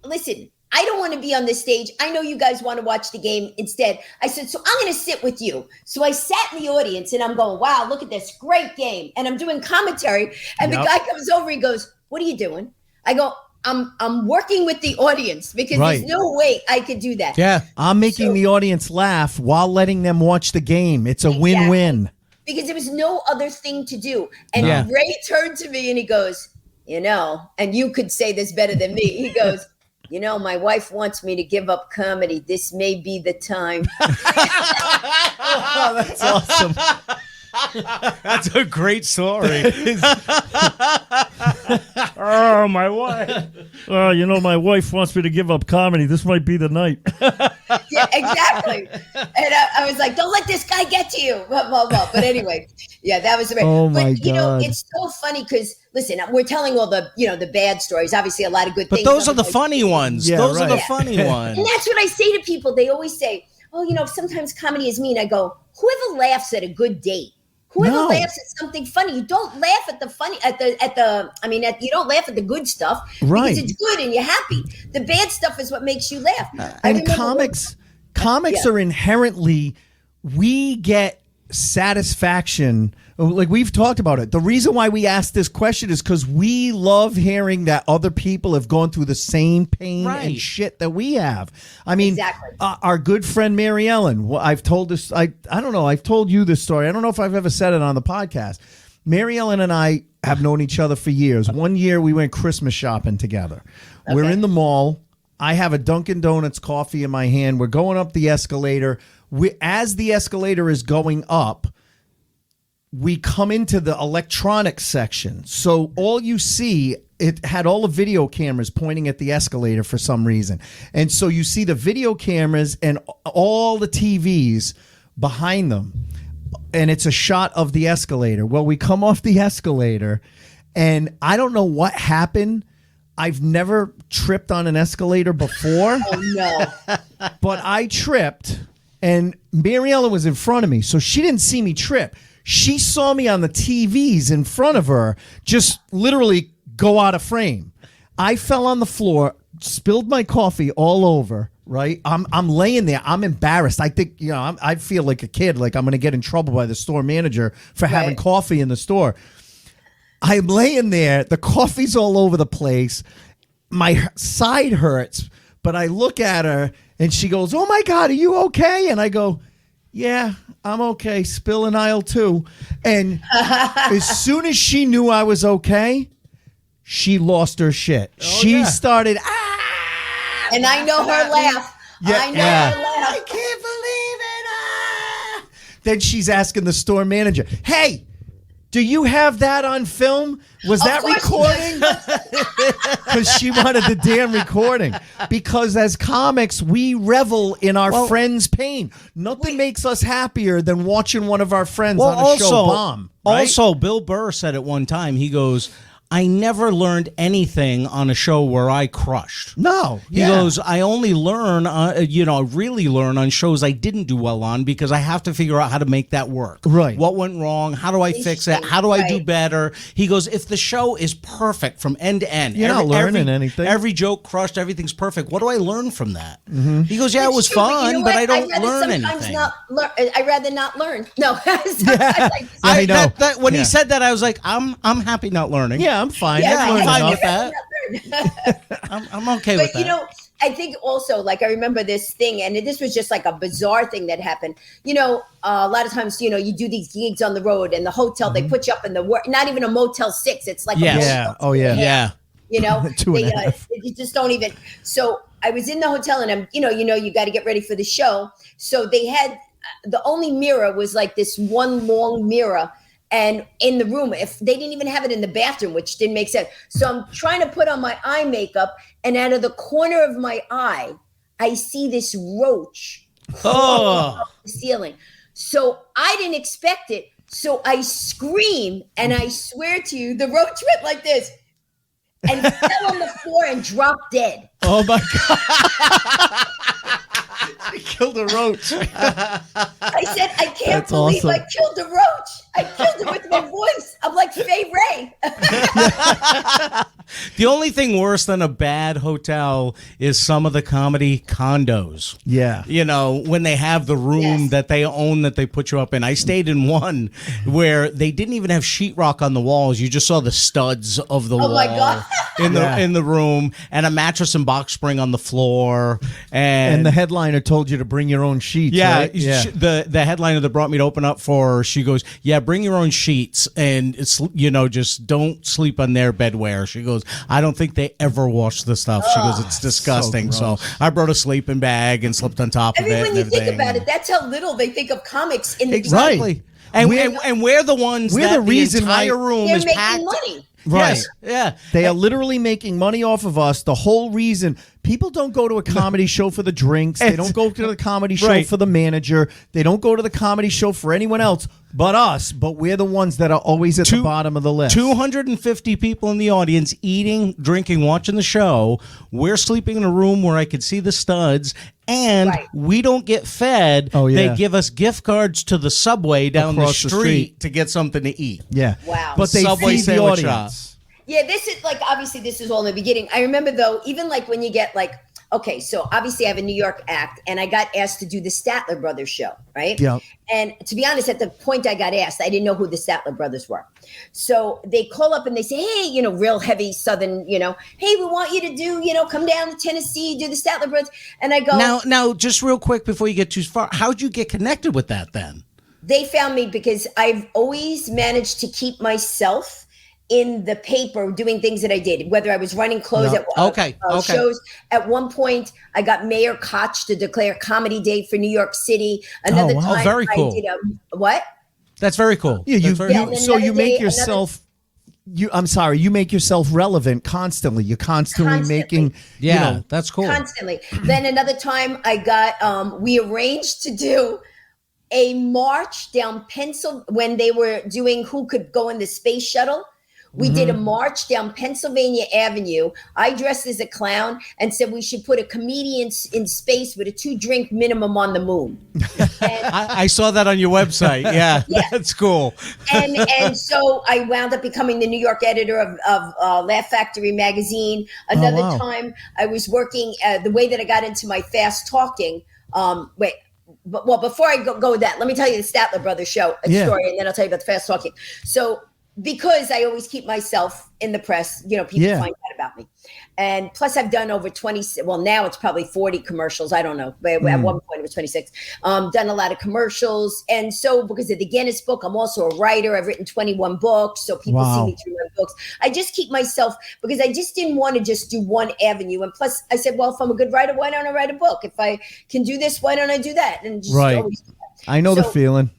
Listen, I don't want to be on the stage. I know you guys want to watch the game instead. I said, so I'm going to sit with you. So I sat in the audience and I'm going, wow, look at this great game. And I'm doing commentary. And the guy comes over, he goes, what are you doing? I go, I'm working with the audience because there's no way I could do that. Yeah. I'm making the audience laugh while letting them watch the game. It's a win-win. Because there was no other thing to do. And Ray turned to me and he goes, and you could say this better than me. He goes, my wife wants me to give up comedy. This may be the time. Oh, that's awesome. That's a great story. Oh, my wife. My wife wants me to give up comedy. This might be the night. Yeah, exactly. And I was like, don't let this guy get to you. Blah, blah, blah. But anyway, that was the Oh, my God. It's so funny because, listen, we're telling all the, the bad stories. Obviously, a lot of good things. But those are the funny ones. Yeah, those are the funny ones. And that's what I say to people. They always say, oh, sometimes comedy is mean. I go, whoever laughs at a good date, whoever laughs at something funny, you don't laugh at the funny, you don't laugh at the good stuff because it's good and you're happy. The bad stuff is what makes you laugh. And comics are inherently, we get satisfaction. Like we've talked about it. The reason why we asked this question is because we love hearing that other people have gone through the same pain and shit that we have. I mean, our good friend Mary Ellen, I've told this, I don't know, I've told you this story. I don't know if I've ever said it on the podcast. Mary Ellen and I have known each other for years. One year we went Christmas shopping together. Okay. We're in the mall. I have a Dunkin' Donuts coffee in my hand. We're going up the escalator. As the escalator is going up, we come into the electronics section. So all you see, it had all the video cameras pointing at the escalator for some reason. And so you see the video cameras and all the TVs behind them. And it's a shot of the escalator. Well, we come off the escalator and I don't know what happened. I've never tripped on an escalator before. Oh, no. But I tripped and Mary Ellen was in front of me. So she didn't see me trip. She saw me on the TVs in front of her just literally go out of frame. I fell on the floor, spilled my coffee all over, right? I'm laying there. I'm embarrassed. I think, I feel like a kid, like I'm going to get in trouble by the store manager for having coffee in the store. I'm laying there. The coffee's all over the place. My side hurts, but I look at her and she goes, oh my God, are you okay? And I go, yeah, I'm okay. Spill in aisle 2. And as soon as she knew I was okay, she lost her shit. She started, and I know her laugh. Yeah, I know her laugh. I can't believe it. Then she's asking the store manager, hey, do you have that on film? Was that recording? Because she wanted the damn recording. Because as comics, we revel in our friends' pain. Nothing makes us happier than watching one of our friends on a show bomb. Right? Also, Bill Burr said at one time, he goes, I never learned anything on a show where I crushed. No. He goes, I only learn, really learn on shows I didn't do well on because I have to figure out how to make that work. Right. What went wrong? How do I fix it? How do I do better? He goes, if the show is perfect from end to end, you're not learning anything. Every joke crushed, everything's perfect. What do I learn from that? He goes, it was fun, but I don't learn anything. I'd rather not learn. No. I know. When he said that, I was like, I'm happy not learning. Yeah, I'm fine. I'm fine with that. I'm okay with that. But, I think also, like, I remember this thing, and this was just like a bizarre thing that happened. A lot of times, you do these gigs on the road, and the hotel, they put you up in not even a Motel 6. It's like a Motel 2 yeah. You just don't even. So I was in the hotel, and I'm, you got to get ready for the show. So they had, the only mirror was like this one long mirror. And in the room, if they didn't even have it in the bathroom, which didn't make sense. So I'm trying to put on my eye makeup, and out of the corner of my eye, I see this roach crawling up the ceiling. So I didn't expect it. So I scream, and I swear to you, the roach went like this and fell on the floor and dropped dead. Oh my God. He killed a roach. I said, I can't believe I killed a roach. I killed it with my voice. I'm like Fay Ray. The only thing worse than a bad hotel is some of the comedy condos. Yeah. When they have the room that they own that they put you up in. I stayed in one where they didn't even have sheetrock on the walls. You just saw the studs of the wall. My God. in the room, and a mattress and box spring on the floor. And the headliner told you to bring your own sheets. Yeah, right? The headliner that brought me to open up for her, she goes, yeah, bring your own sheets, and it's just don't sleep on their bedwear. She goes, I don't think they ever wash the stuff. She goes, it's disgusting. So I brought a sleeping bag and slept on top of it. When you think about it, that's how little they think of comics in the exactly. And we're the ones we're that the reason the entire room is making packed. money. Right. Yes. Yeah. They are literally making money off of us. The whole reason people don't go to a comedy show for the drinks. They don't go to the comedy show for the manager. They don't go to the comedy show for anyone else but us. But we're the ones that are always at the bottom of the list. 250 people in the audience eating, drinking, watching the show. We're sleeping in a room where I could see the studs. And we don't get fed. Oh, yeah. They give us gift cards to the Subway down Across the the street to get something to eat. Yeah. Wow. But they Subway feed the sandwich audience. Yeah, this is like, obviously this is all in the beginning. I remember though, even like when you get like, okay, so obviously I have a New York act, and I got asked to do the Statler Brothers show, right? Yeah. And to be honest, at the point I got asked, I didn't know who the Statler Brothers were. So they call up and they say, hey, real heavy Southern, hey, we want you to do, come down to Tennessee, do the Statler Brothers. And I go, now, just real quick before you get too far, how'd you get connected with that then? They found me because I've always managed to keep myself in the paper doing things that I did, whether I was running clothes at shows. At one point, I got Mayor Koch to declare Comedy Day for New York City. Another time, very cool. I did what? That's very cool. Yeah, so you make yourself. You make yourself relevant constantly. You're constantly making. Yeah, that's cool. Constantly. Then another time, I got. We arranged to do a march down when they were doing who could go in the space shuttle. We did a march down Pennsylvania Avenue. I dressed as a clown and said we should put a comedian in space with a 2-drink minimum on the moon. I saw that on your website. Yeah, that's cool. And so I wound up becoming the New York editor of Laugh Factory magazine. Another time I was working, the way that I got into my fast talking, before I go with that, let me tell you the Statler Brothers show story, and then I'll tell you about the fast talking. So because I always keep myself in the press, people find out about me. And plus I've done over 20, well, now it's probably 40 commercials. I don't know. But at one point it was 26. Done a lot of commercials. And so because of the Guinness book, I'm also a writer. I've written 21 books. So people see me through my books. I just keep myself, because I just didn't want to just do one avenue. And plus I said, well, if I'm a good writer, why don't I write a book? If I can do this, why don't I do that? And just always do that. I know the So- feeling.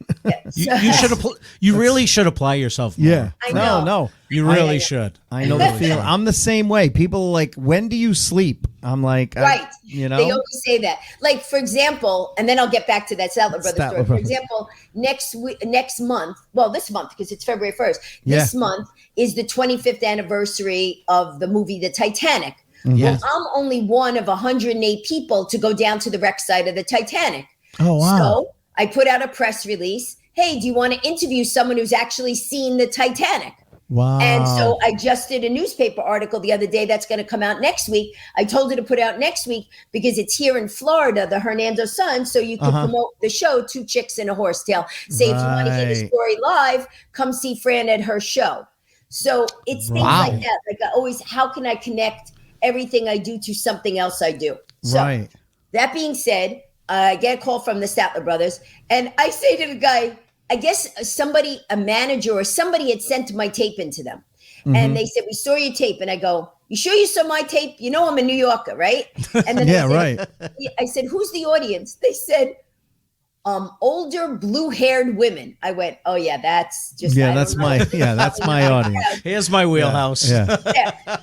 You should you really should apply yourself more. Yeah. I know. No. You really should. I know the feeling. I'm the same way. People are like, when do you sleep? I'm like, Right. you know, They always say that. Like, for example, and then I'll get back to that Statler Brothers Statler story. For Brothers. example, next month, well, this month, because it's February 1st, this month is the 25th anniversary of the movie The Titanic. Yes. Well, I'm only one of 108 people to go down to the wreck site of the Titanic. Oh, wow. So I put out a press release. Hey, do you want to interview someone who's actually seen the Titanic? Wow. And so I just did a newspaper article the other day that's going to come out next week. I told her to put out next week because it's here in Florida, the Hernando Sun, so you can promote the show, Two Chicks and a Horsetail. Say if you want to hear the story live, come see Fran at her show. So it's things like that. Like I always, how can I connect everything I do to something else I do? So that being said, I get a call from the Statler Brothers, and I say to the guy, I guess somebody, a manager or somebody had sent my tape into them. And they said, we saw your tape. And I go, you sure you saw my tape? You know, I'm a New Yorker, right? And then I said, who's the audience? They said, older blue-haired women. I went, oh yeah, that's just that's my audience. Here's my wheelhouse. Yeah.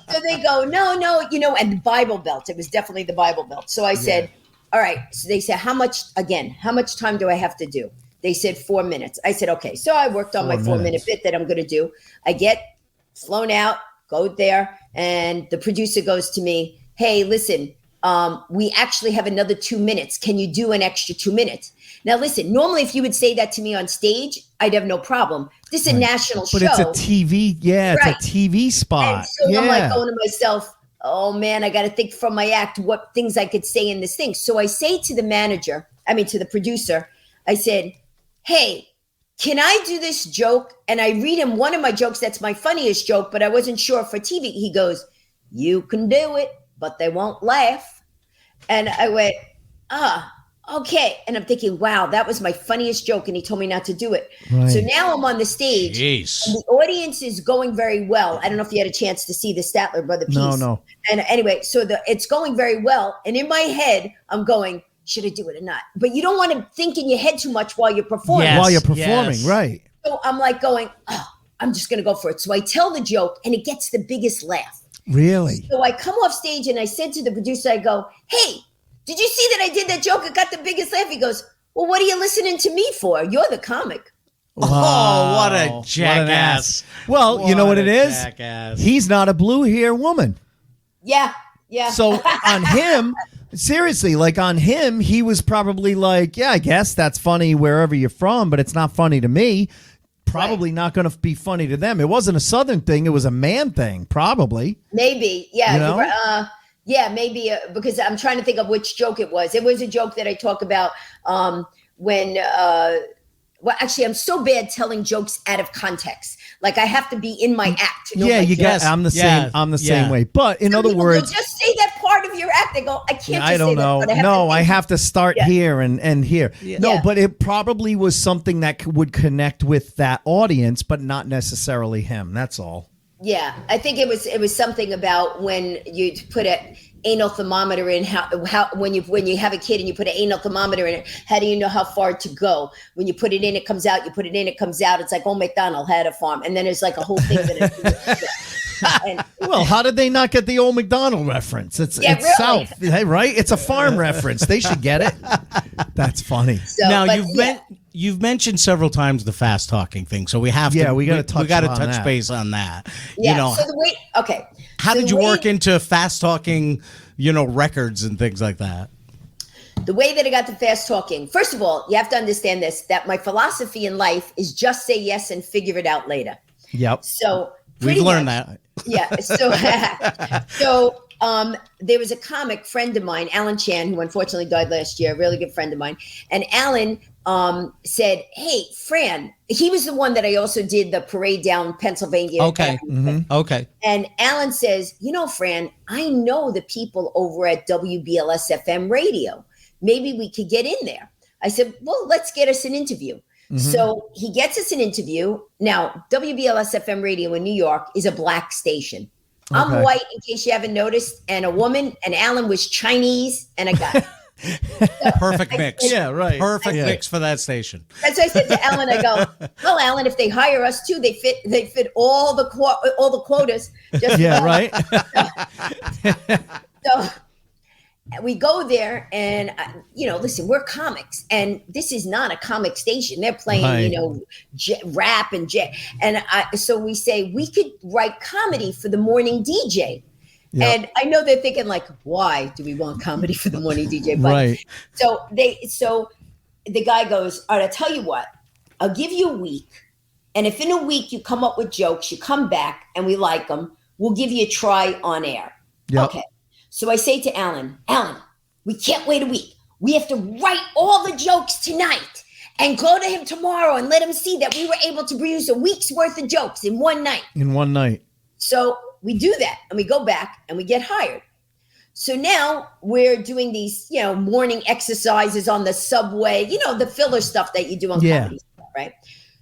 So they go, no, you know, and the Bible Belt. It was definitely the Bible Belt. So I said, all right. So they said, how much time do I have to do? They said 4 minutes. I said, okay. So I worked on my 4-minute bit that I'm going to do. I get flown out, go there, and the producer goes to me, hey, listen, we actually have another 2 minutes. Can you do an extra 2 minutes? Now, listen, normally if you would say that to me on stage, I'd have no problem. This is a national show. But it's a TV. Yeah, it's a TV spot. And so I'm like going to myself, oh, man, I got to think from my act what things I could say in this thing. So I say to the producer, I said, hey, can I do this joke? And I read him one of my jokes that's my funniest joke, but I wasn't sure for TV. He goes, you can do it, but they won't laugh. And I went, okay. And I'm thinking, wow, that was my funniest joke. And he told me not to do it. Right. So now I'm on the stage. Jeez. And the audience is going very well. I don't know if you had a chance to see the Statler Brother piece. No. And anyway, so it's going very well. And in my head, I'm going, should I do it or not? But you don't want to think in your head too much while you're performing. While you're performing, right. So I'm like going, I'm just going to go for it. So I tell the joke and it gets the biggest laugh. Really? So I come off stage and I said to the producer, I go, hey, did you see that I did that joke? It got the biggest laugh. He goes, well, what are you listening to me for? You're the comic. Wow. Oh, what a jackass. Well, you know what it is? Jackass. He's not a blue hair woman. Yeah. So on him, seriously, like on him, he was probably like, yeah, I guess that's funny wherever you're from, but it's not funny to me. Probably not going to be funny to them. It wasn't a Southern thing. It was a man thing, probably. Maybe. Yeah. You know? Yeah, maybe because I'm trying to think of which joke it was. It was a joke that I talk about when well, actually, I'm so bad telling jokes out of context. Like I have to be in my act to know. Yeah, my you jokes. guess. I'm the same. I'm the same way. But in other words, just say that part of your act. They go, I can't. I don't know. I have to start here and here. Yeah. No, but it probably was something that would connect with that audience, but not necessarily him. That's all. Yeah, I think it was something about when you put an anal thermometer in, how when you have a kid and you put an anal thermometer in it, how do you know how far to go? When you put it in, it comes out. You put it in, it comes out. It's like Old MacDonald had a farm, and then there's like a whole thing that. Well, how did they not get the Old MacDonald reference? It's really. South, right? It's a farm reference. They should get it. That's funny. So, now you've mentioned several times the fast talking thing, so we have to. We got to touch base on that. Yeah. You know, so the way. Okay. How did you work into fast talking? Records and things like that. The way that I got to fast talking. First of all, you have to understand this: that my philosophy in life is just say yes and figure it out later. Yep. So we've learned that. Yeah. So there was a comic friend of mine, Alan Chan, who unfortunately died last year, a really good friend of mine. And Alan said, hey, Fran, he was the one that I also did the parade down Pennsylvania. Okay. Okay. And Alan says, Fran, I know the people over at WBLS FM radio. Maybe we could get in there. I said, well, let's get us an interview. Mm-hmm. So he gets us an interview. Now, WBLS FM radio in New York is a black station. Okay. I'm white, in case you haven't noticed, and a woman, and Alan was Chinese, and a guy. Perfect mix. Yeah, right. Perfect mix for that station. And so I said to Alan, I go, well, Alan, if they hire us too, they fit all the quotas. Just right. So we go there, and listen, we're comics, and this is not a comic station. They're playing, rap and so we say we could write comedy for the morning DJ. Yep. And I know they're thinking like, why do we want comedy for the morning DJ? But right. So the guy goes, all right, I'll tell you what, I'll give you a week. And if in a week you come up with jokes, you come back and we like them, we'll give you a try on air. Yep. Okay. So I say to Alan, we can't wait a week. We have to write all the jokes tonight and go to him tomorrow and let him see that we were able to produce a week's worth of jokes in one night. So we do that and we go back and we get hired. So now we're doing these, morning exercises on the subway, the filler stuff that you do on comedy, right?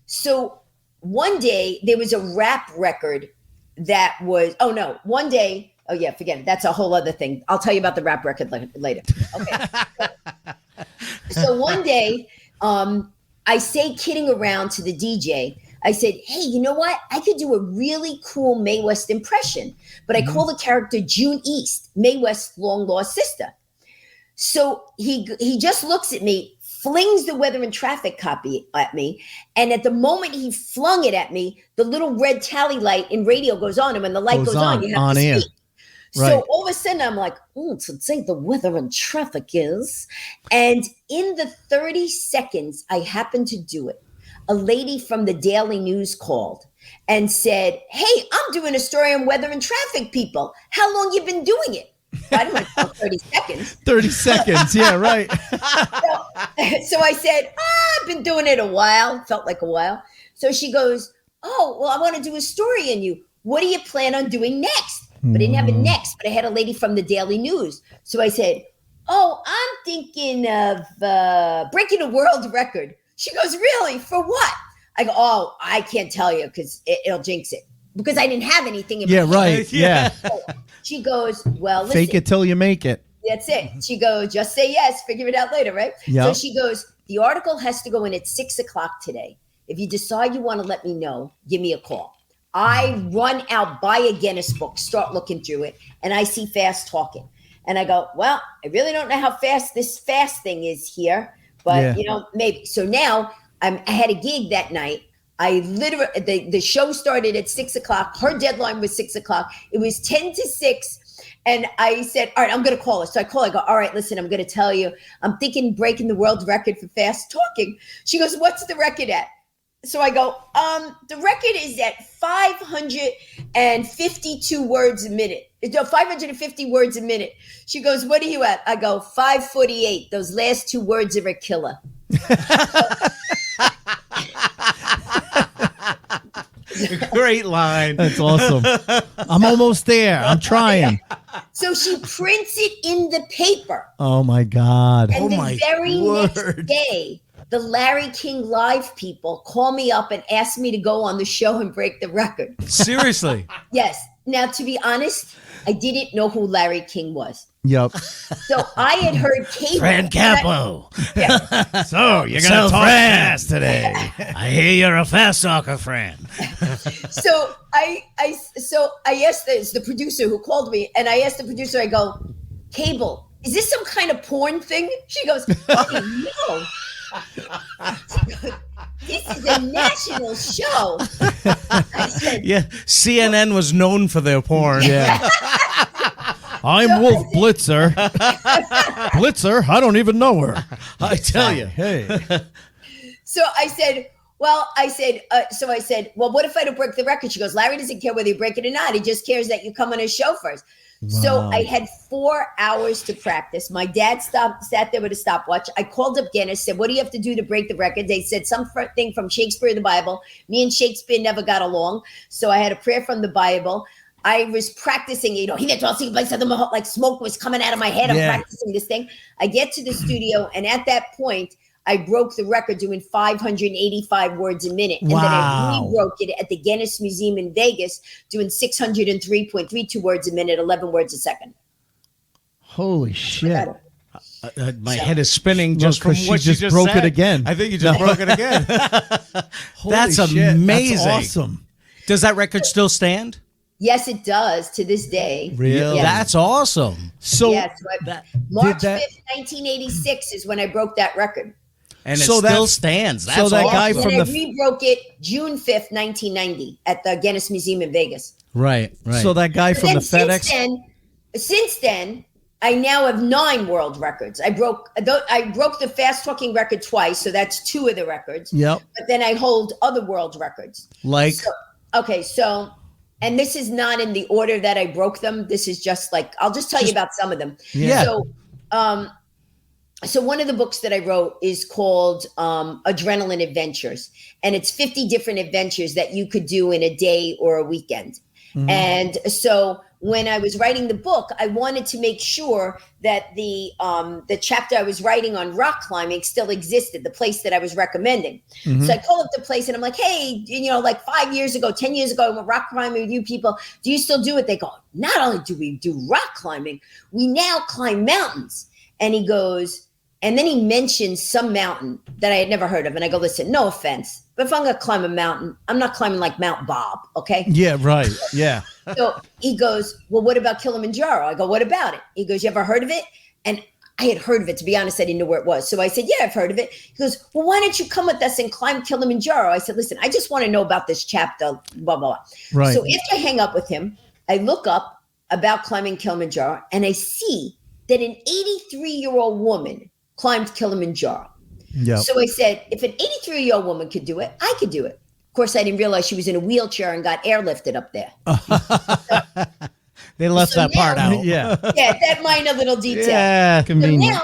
So one day there was a rap record that was, forget it. That's a whole other thing. I'll tell you about the rap record later. Okay. So one day, I say kidding around to the DJ. I said, hey, you know what? I could do a really cool Mae West impression, but I call the character June East, Mae West's long lost sister. So he just looks at me, flings the weather and traffic copy at me. And at the moment he flung it at me, the little red tally light in radio goes on. And when the light goes on, you have to air. speak. Right. So all of a sudden I'm like, today the weather and traffic is. And in the 30 seconds I happened to do it, a lady from the Daily News called and said, hey, I'm doing a story on weather and traffic, people. How long you been doing it? I didn't know 30 seconds. 30 seconds, yeah, right. So I said, I've been doing it a while. Felt like a while. So she goes, oh, well, I want to do a story on you. What do you plan on doing next? But I didn't have a next, but I had a lady from the Daily News. So I said, oh, I'm thinking of breaking a world record. She goes, really? For what? I go, oh, I can't tell you because it'll jinx it. Because I didn't have anything in my hand. Right. Yeah. So she goes, well, listen. Fake it till you make it. That's it. She goes, just say yes, figure it out later, right? Yep. So she goes, the article has to go in at 6:00 today. If you decide you want to let me know, give me a call. I run out, buy a Guinness book, start looking through it, and I see Fast talking. And I go, well, I really don't know how fast this fast thing is here. But, maybe. So now I had a gig that night. I literally, the show started at 6:00. Her deadline was 6:00. It was 10 to 6. And I said, all right, I'm going to call her. So I call her. I go, all right, listen, I'm going to tell you. I'm thinking breaking the world record for fast talking. She goes, what's the record at? So I go, the record is at 552 words a minute. 550 words a minute. She goes, what are you at? I go, 548. Those last two words are a killer. Great line. That's awesome. I'm almost there. I'm trying. So she prints it in the paper. Oh, my God. And the very next day, the Larry King Live people call me up and ask me to go on the show and break the record. Seriously? Yes. Now, to be honest, I didn't know who Larry King was. Yep. So I had heard Capo. Fran Capo. So you're going to talk fast today. I hear you're a fast talker, Fran. So I asked the producer who called me, and I asked the producer, I go, Cable, is this some kind of porn thing? She goes, oh, no. This is a national show. I said, yeah, CNN was known for their porn. Yeah. I'm Wolf Blitzer. Blitzer? I don't even know her. I tell you. Hey. So I said, well, what if I don't break the record? She goes, Larry doesn't care whether you break it or not. He just cares that you come on his show first. Wow. So I had 4 hours to practice. My dad sat there with a stopwatch. I called up Guinness, said, what do you have to do to break the record? They said something from Shakespeare in the Bible. Me and Shakespeare never got along. So I had a prayer from the Bible. I was practicing, he didn't like smoke was coming out of my head. I'm practicing this thing. I get to the studio, and at that point, I broke the record doing 585 words a minute. And then I re-broke it at the Guinness Museum in Vegas doing 603.32 words a minute, 11 words a second. Holy shit. My head is spinning just from she what just you broke said. it again. I think you just broke it again. That's Holy shit, amazing. That's awesome. Does that record still stand? Yes, it does to this day. Really? Yeah. That's awesome. So Yes, March 5th, 1986 is when I broke that record. And it So still that's- stands. That's so that awesome. guy And from I the- rebroke it June 5th, 1990 at the Guinness Museum in Vegas. Right. So that guy But from then the FedEx. Since then, I now have 9 world records. I broke the fast talking record twice, so that's 2 of the records. Yep. But then I hold other world records. Like, So, and this is not in the order that I broke them. This is just like, I'll just tell you about some of them. Yeah. So one of the books that I wrote is called Adrenaline Adventures, and it's 50 different adventures that you could do in a day or a weekend. Mm-hmm. And so when I was writing the book, I wanted to make sure that the chapter I was writing on rock climbing still existed, the place that I was recommending. Mm-hmm. So I call up the place and I'm like, hey, like 5 years ago, 10 years ago, I went rock climbing with you people. Do you still do it? They go, not only do we do rock climbing, we now climb mountains. And he goes, and then he mentions some mountain that I had never heard of. And I go, listen, no offense, but if I'm going to climb a mountain, I'm not climbing like Mount Bob, okay? Yeah, right. Yeah. So he goes, well, what about Kilimanjaro? I go, what about it? He goes, you ever heard of it? And I had heard of it. To be honest, I didn't know where it was. So I said, yeah, I've heard of it. He goes, well, why don't you come with us and climb Kilimanjaro? I said, listen, I just want to know about this chapter, blah, blah, blah. Right. So after I hang up with him, I look up about climbing Kilimanjaro and I see that an 83-year-old woman climbed Kilimanjaro. Yeah. So I said, if an 83-year-old woman could do it, I could do it. Of course, I didn't realize she was in a wheelchair and got airlifted up there. they left So that part now- out. Yeah. Yeah, that minor little detail. Yeah. So Convenient. now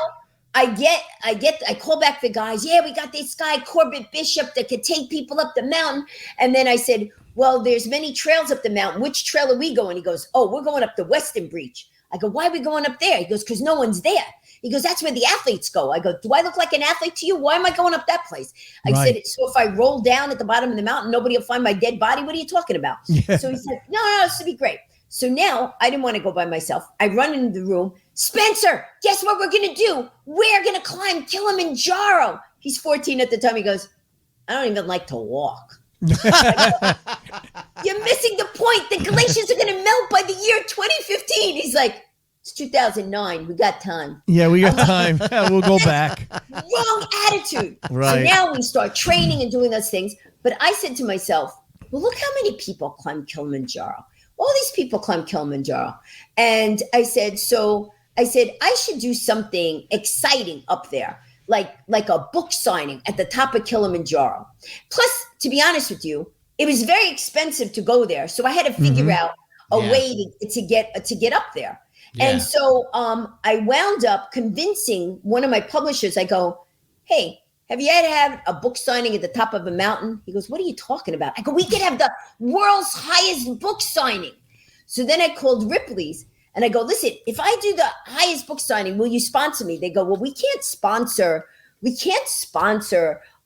I call back the guys. Yeah, we got this guy, Corbett Bishop, that could take people up the mountain. And then I said, well, there's many trails up the mountain. Which trail are we going? He goes, oh, we're going up the Western Breach. I go, why are we going up there? He goes, because no one's there. He goes, that's where the athletes go. I go, do I look like an athlete to you? Why am I going up that place? I Right. said, so if I roll down at the bottom of the mountain, nobody will find my dead body? What are you talking about? Yeah. So he said, no, this would be great. So now I didn't want to go by myself. I run into the room. Spencer, guess what we're going to do? We're going to climb Kilimanjaro. He's 14 at the time. He goes, I don't even like to walk. You're missing the point. The glaciers are going to melt by the year 2015. He's like, it's 2009. We got time. Yeah, we got time. We'll go back. Wrong attitude. Right. So now we start training and doing those things. But I said to myself, well, look how many people climb Kilimanjaro. All these people climb Kilimanjaro. And I said, I should do something exciting up there, like a book signing at the top of Kilimanjaro. Plus, to be honest with you, it was very expensive to go there. So I had to figure out a way to get up there. Yeah. And so I wound up convincing one of my publishers. I go, hey, have you ever had a book signing at the top of a mountain? He goes, what are you talking about? I go, we could have the world's highest book signing. So then I called Ripley's and I go, listen, if I do the highest book signing, will you sponsor me? They go, well, we can't sponsor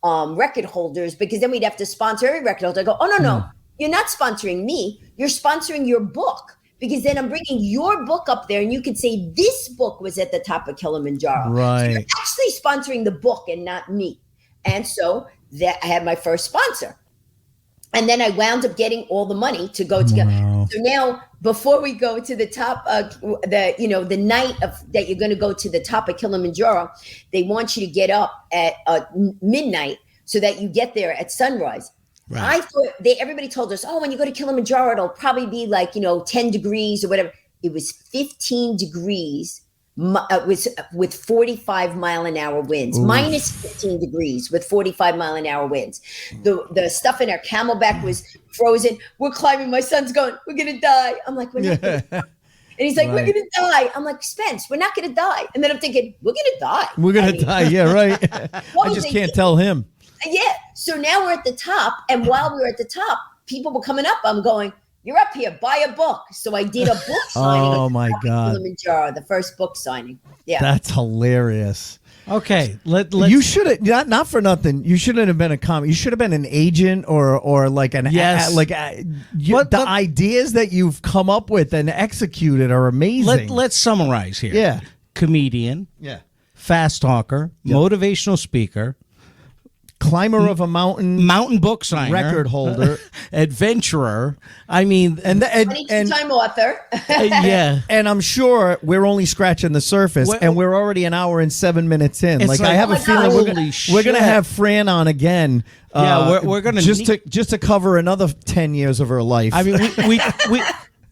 record holders because then we'd have to sponsor every record holder. I go, oh, no, you're not sponsoring me. You're sponsoring your book. Because then I'm bringing your book up there and you could say this book was at the top of Kilimanjaro. Right. So you're actually sponsoring the book and not me. And so that I had my first sponsor. And then I wound up getting all the money to go together. Wow. So now before we go to the top, the night of that you're going to go to the top of Kilimanjaro, they want you to get up at midnight so that you get there at sunrise. Right. I thought everybody told us, oh, when you go to Kilimanjaro, it'll probably be like, 10 degrees or whatever. It was 15 degrees with 45 mile an hour winds, minus 15 degrees with 45 mile an hour winds. The stuff in our camelback was frozen. We're climbing. My son's going, we're going to die. I'm like, we're not going to die. And he's like, we're going to die. I'm like, Spence, we're not going to die. And then I'm thinking, we're going to die. We're going to die. Yeah, right. I just can't tell him. Yeah. So now we're at the top. And while we were at the top, people were coming up. I'm going, you're up here, buy a book. So I did a book signing. Oh, my God. Kilimanjaro, the first book signing. Yeah. That's hilarious. Okay, you should have not for nothing. You shouldn't have been a comic. You should have been an agent or like an the ideas that you've come up with and executed are amazing. Let's summarize here. Yeah, comedian. Yeah, fast talker, motivational speaker, climber of a mountain book signer, record holder, adventurer. I mean, and 22-time author. yeah. And I'm sure we're only scratching the surface, and we're already an hour and 7 minutes in. It's I have a feeling we're gonna have Fran on again. Yeah, we're gonna just to cover another 10 years of her life. I mean,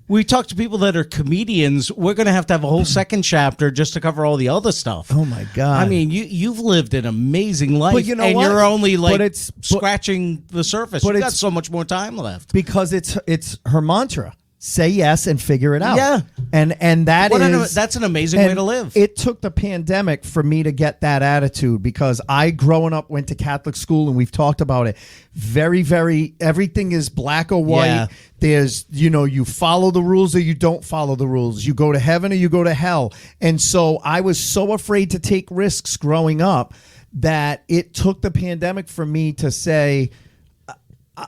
we talk to people that are comedians. We're going to have a whole second chapter just to cover all the other stuff. Oh my God. I mean, you've lived an amazing life, but you know and what? You're only scratching the surface. You've got so much more time left. Because it's her mantra. Say yes and figure it out. Yeah. And that's an amazing way to live. It took the pandemic for me to get that attitude because I, growing up, went to Catholic school, and we've talked about it. Very, very, everything is black or white. Yeah. There's, you follow the rules or you don't follow the rules. You go to heaven or you go to hell. And so I was so afraid to take risks growing up that it took the pandemic for me to say,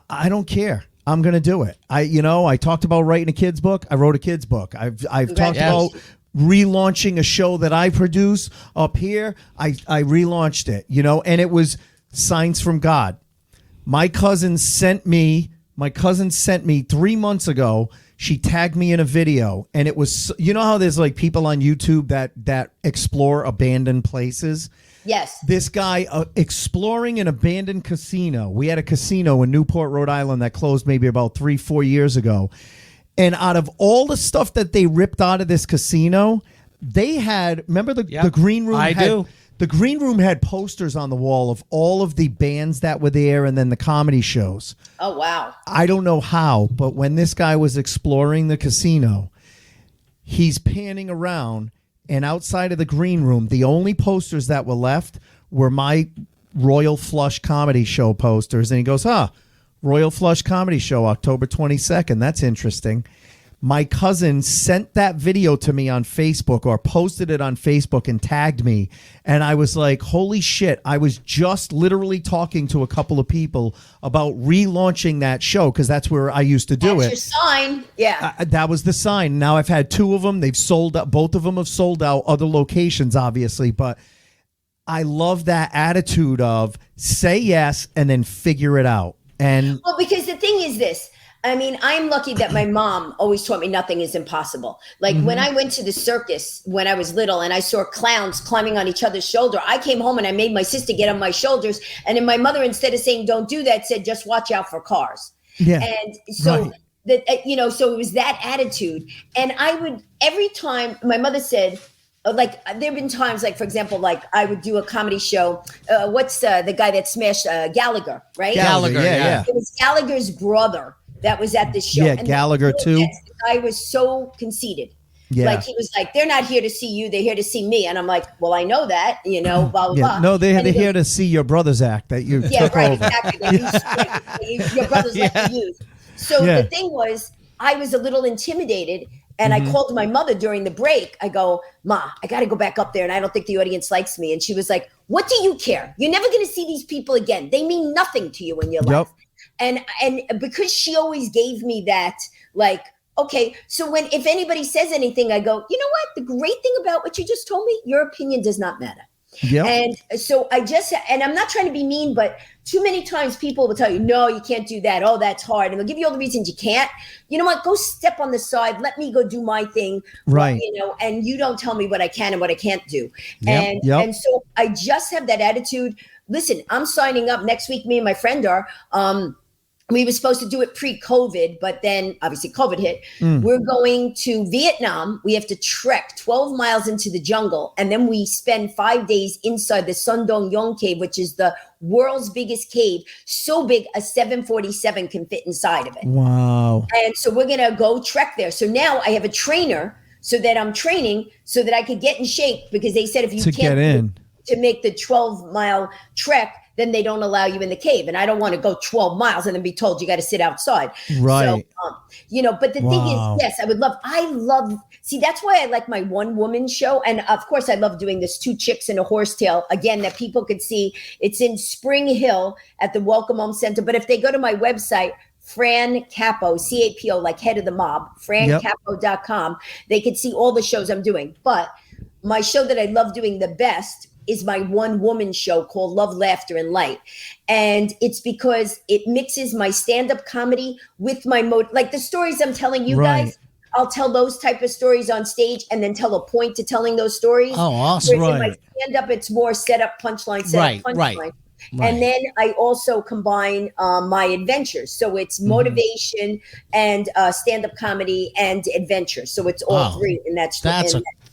I don't care. I'm going to do it. I talked about writing a kid's book. I wrote a kid's book. I've talked about relaunching a show that I produce up here. I relaunched it, and it was signs from God. My cousin sent me 3 months ago. She tagged me in a video, and it was, how there's like people on YouTube that explore abandoned places. Yes. This guy exploring an abandoned casino. We had a casino in Newport, Rhode Island that closed maybe about 3-4 years ago. And out of all the stuff that they ripped out of this casino, they had, remember the green room? The green room had posters on the wall of all of the bands that were there and then the comedy shows. Oh, wow. I don't know how, but when this guy was exploring the casino, he's panning around. And outside of the green room, the only posters that were left were my Royal Flush Comedy Show posters. And he goes, Royal Flush Comedy Show, October 22nd. That's interesting. My cousin sent that video to me on Facebook or posted it on Facebook and tagged me. And I was like, holy shit. I was just literally talking to a couple of people about relaunching that show because that's where I used to do it. That's your sign. Yeah. That was the sign. Now I've had 2 of them. They've sold out. Both of them have sold out. Other locations, obviously. But I love that attitude of say yes and then figure it out. And well, because the thing is this. I mean, I'm lucky that my mom always taught me nothing is impossible. Like when I went to the circus when I was little and I saw clowns climbing on each other's shoulder, I came home and I made my sister get on my shoulders. And then my mother, instead of saying, don't do that, said, just watch out for cars. Yeah. And so, so it was that attitude. And I would, every time my mother said, like, there have been times, like, for example, like I would do a comedy show. What's the guy that smashed Gallagher, right? Gallagher, yeah. It was Gallagher's brother that was at this show. Yeah, and Gallagher too. The guy was so conceited. Yeah. Like he was like, they're not here to see you, they're here to see me. And I'm like, well, I know that, blah, blah, blah. No, they're here to see your brother's act that you took over. Exactly. Your brother's like to use. So the thing was, I was a little intimidated. And I called my mother during the break. I go, Ma, I got to go back up there. And I don't think the audience likes me. And she was like, what do you care? You're never going to see these people again. They mean nothing to you in your life. And because she always gave me that, like, okay, so if anybody says anything, I go, you know what? The great thing about what you just told me, your opinion does not matter. Yep. And so and I'm not trying to be mean, but too many times people will tell you, no, you can't do that. Oh, that's hard. And they'll give you all the reasons you can't. You know what? Go step on the side. Let me go do my thing. Right. And you don't tell me what I can and what I can't do. Yep. And so I just have that attitude. Listen, I'm signing up next week. Me and my friend are, we were supposed to do it pre-COVID, but then obviously COVID hit. We're going to Vietnam. We have to trek 12 miles into the jungle. And then we spend 5 days inside the Sun Dong Yong cave, which is the world's biggest cave. So big, a 747 can fit inside of it. Wow. And so we're going to go trek there. So now I have a trainer so that I'm training so that I could get in shape, because they said if you can't get in to make the 12-mile trek, then they don't allow you in the cave. And I don't want to go 12 miles and then be told you got to sit outside. Right. So, but the thing is, yes, I love, see, that's why I like my one woman show. And of course I love doing this 2 chicks and a horsetail again, that people could see. It's in Spring Hill at the Welcome Home Center. But if they go to my website, Fran Capo, CAPO, like head of the mob, francapo.com, they can see all the shows I'm doing. But my show that I love doing the best is my one woman show called Love, Laughter, and Light. And it's because it mixes my stand-up comedy with my like the stories I'm telling you guys. I'll tell those type of stories on stage and then tell a point to telling those stories. Oh, awesome. Whereas in my stand-up, it's more set up, punchline, set up, punchline. Right. And then I also combine my adventures. So it's motivation and stand-up comedy and adventure. So it's all three in that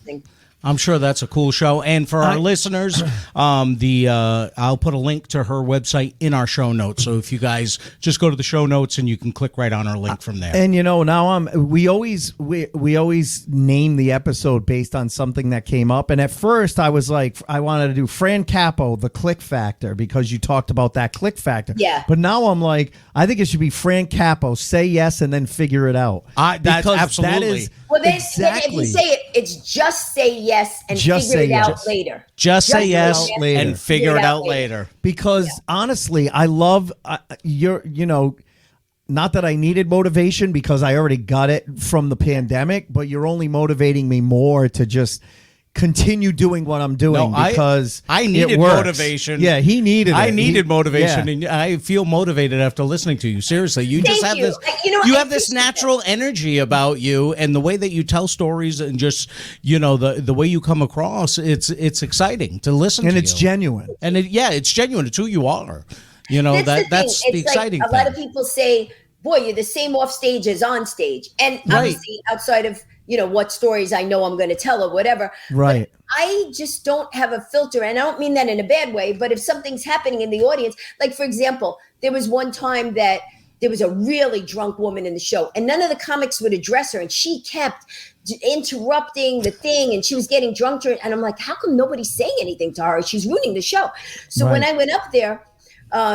thing. I'm sure that's a cool show. And for our listeners, I'll put a link to her website in our show notes. So if you guys just go to the show notes and you can click right on her link from there. And now we always name the episode based on something that came up. And at first I was like, I wanted to do Fran Capo, the click factor, because you talked about that click factor. Yeah. But now I'm like, I think it should be Fran Capo, say yes and then figure it out. That's absolutely. That is well, then if you say it, it's just say yes and figure it out later. Just say yes and figure it out later. Because honestly, I love not that I needed motivation because I already got it from the pandemic, but you're only motivating me more to just continue doing what I'm doing because I needed motivation. Yeah, he needed it. I needed motivation, and I feel motivated after listening to you. Seriously, you just have this. You have this natural energy about you, and the way that you tell stories, and just the way you come across. It's exciting to listen to, and it's genuine. And it's genuine. It's who you are. That's the exciting thing. A lot of people say, "Boy, you're the same off stage as on stage," and obviously outside of what stories I know I'm going to tell or whatever. Right. But I just don't have a filter. And I don't mean that in a bad way, but if something's happening in the audience, like for example, there was one time that there was a really drunk woman in the show and none of the comics would address her. And she kept interrupting the thing and she was getting drunk. And I'm like, how come nobody's saying anything to her? She's ruining the show. So when I went up there,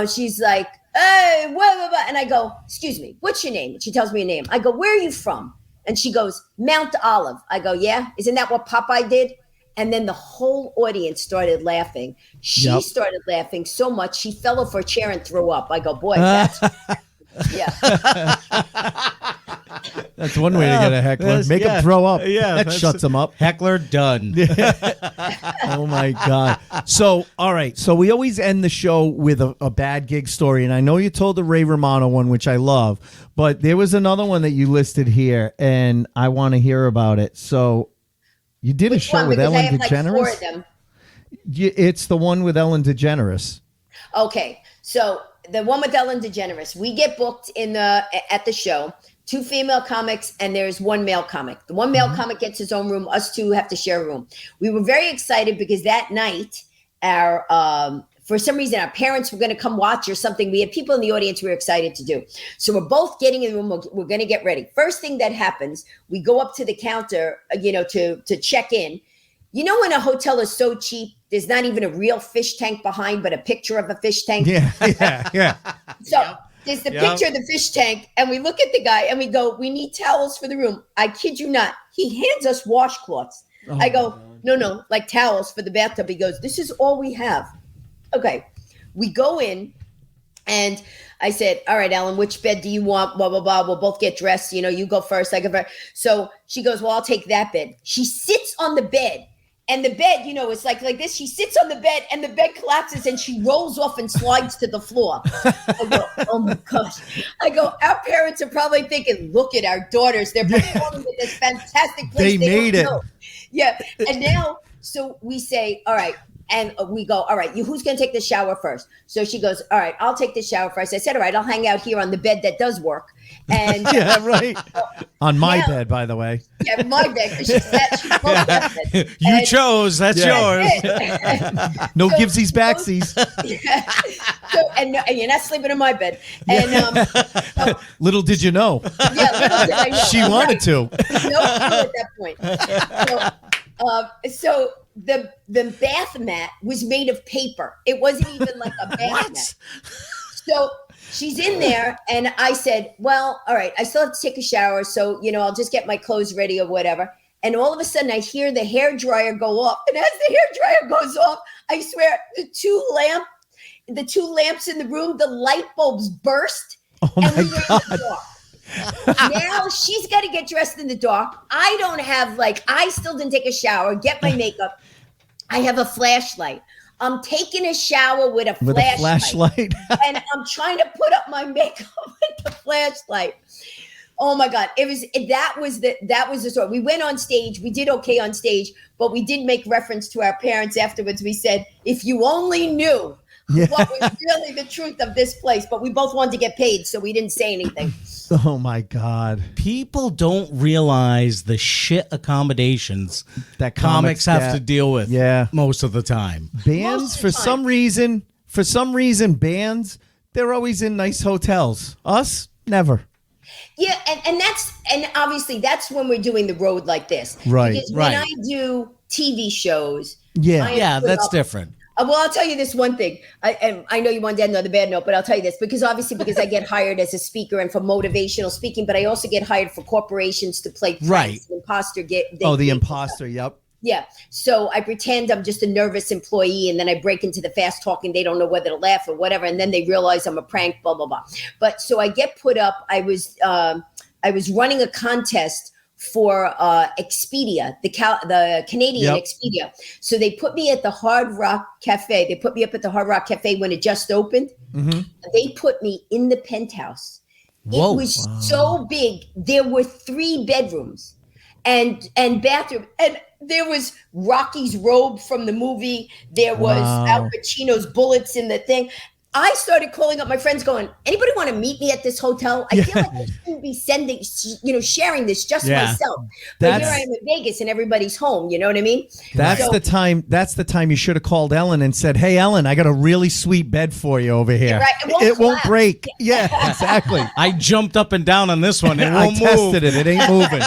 she's like, hey, blah, blah, blah. And I go, excuse me, what's your name? And she tells me a name. I go, where are you from? And she goes, Mount Olive. I go, yeah? Isn't that what Popeye did? And then the whole audience started laughing. She started laughing so much, she fell off her chair and threw up. I go, boy, that's... yeah. That's one way to get a heckler. Make him throw up. Yeah, that shuts him up. Heckler done. Oh, my God. So, all right. So we always end the show with a bad gig story. And I know you told the Ray Romano one, which I love. But there was another one that you listed here, and I want to hear about it. So you did a show with Ellen DeGeneres? Like 4 of them. It's the one with Ellen DeGeneres. Okay. So the one with Ellen DeGeneres, we get booked at the show. 2 female comics and there's 1 male comic. The 1 male comic gets his own room. Us 2 have to share a room. We were very excited because that night, for some reason, our parents were going to come watch or something. We had people in the audience we were excited to do. So we're both getting in the room. We're going to get ready. First thing that happens, we go up to the counter, to check in. You know, when a hotel is so cheap, there's not even a real fish tank behind, but a picture of a fish tank. Yeah. So there's the picture of the fish tank, and we look at the guy and we go, we need towels for the room. I kid you not. He hands us washcloths. I go, no, like towels for the bathtub. He goes, this is all we have. Okay. We go in and I said, all right, Ellen, which bed do you want? Blah, blah, blah. We'll both get dressed. You go first. I go first. So she goes, well, I'll take that bed. She sits on the bed. And the bed, it's like this. She sits on the bed and the bed collapses and she rolls off and slides to the floor. I go, oh my gosh. I go, our parents are probably thinking, look at our daughters. They're performing at this fantastic place. They made it. Yeah. And now, so we say, all right. And we go, all right, who's going to take the shower first? So she goes, all right, I'll take the shower first. I said, all right, I'll hang out here on the bed that does work. And yeah, right. On my bed, by the way. Yeah, my bed. She bed. You chose. That's yours. No givesies backsies. So, and you're not sleeping in my bed. And little did you know. Yeah, little did I know. She wanted to. No clue at that point. So the bath mat was made of paper. It wasn't even like a bath mat. So she's in there and I said, well, all right, I still have to take a shower. So, I'll just get my clothes ready or whatever. And all of a sudden I hear the hairdryer go off. And as the hairdryer goes off, I swear the two lamps in the room, the light bulbs burst. Oh and my we were God. in the dark. Now she's got to get dressed in the dark. I don't have I still didn't take a shower, get my makeup. I have a flashlight. I'm taking a shower with a flashlight. And I'm trying to put up my makeup with the flashlight. Oh my God. That was the story. We went on stage. We did okay on stage, but we did make reference to our parents afterwards. We said, if you only knew what was really the truth of this place, but we both wanted to get paid, so we didn't say anything. Oh my God. People don't realize the shit accommodations That comics have to deal with most of the time. Bands, for some reason, bands, they're always in nice hotels. Us, never. Yeah, and obviously that's when we're doing the road like this. Right. Because when I do TV shows, that's different. Well, I'll tell you this one thing. I know you want to end on the bad note, but I'll tell you this because I get hired as a speaker and for motivational speaking, but I also get hired for corporations to play pranks. Imposter the imposter. Yep. Yeah. So I pretend I'm just a nervous employee, and then I break into the fast talking. They don't know whether to laugh or whatever, and then they realize I'm a prank. Blah blah blah. But so I get put up. I was running a contest for Expedia, the Canadian Expedia. So they put me at the Hard Rock Cafe. They put me up at the Hard Rock Cafe when it just opened. Mm-hmm. They put me in the penthouse. Whoa. It was so big. There were 3 bedrooms and bathroom. And there was Rocky's robe from the movie. There was Al Pacino's bullets in the thing. I started calling up my friends going, anybody want to meet me at this hotel? I feel like I shouldn't be sharing this just myself. But here I am in Vegas and everybody's home. You know what I mean? That's the time you should have called Ellen and said, hey, Ellen, I got a really sweet bed for you over here. Right. It won't break. Yeah, exactly. I jumped up and down on this one. It won't move. I tested it. It ain't moving.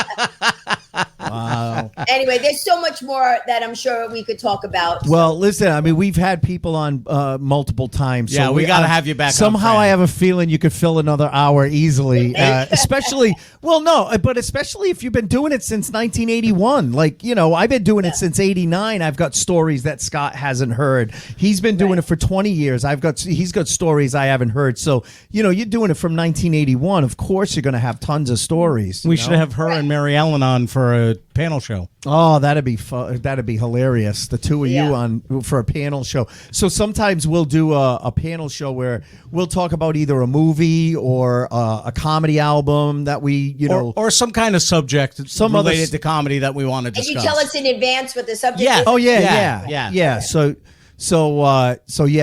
Wow. Anyway, there's so much more that I'm sure we could talk about. Well, listen, I mean, we've had people on multiple times. So we got to have you back. Somehow I have a feeling you could fill another hour easily, especially if you've been doing it since 1981. Like, I've been doing it since 89. I've got stories that Scott hasn't heard. He's been doing it for 20 years. He's got stories I haven't heard. So, you're doing it from 1981. Of course, you're going to have tons of stories. We should have her and Mary Ellen on for a panel show. Oh, that'd be that'd be hilarious. The two of you on for a panel show. So sometimes we'll do a panel show where we'll talk about either a movie or a comedy album that we, or some kind of subject related to comedy that we want to discuss. And you tell us in advance what the subject is? Oh, yeah. So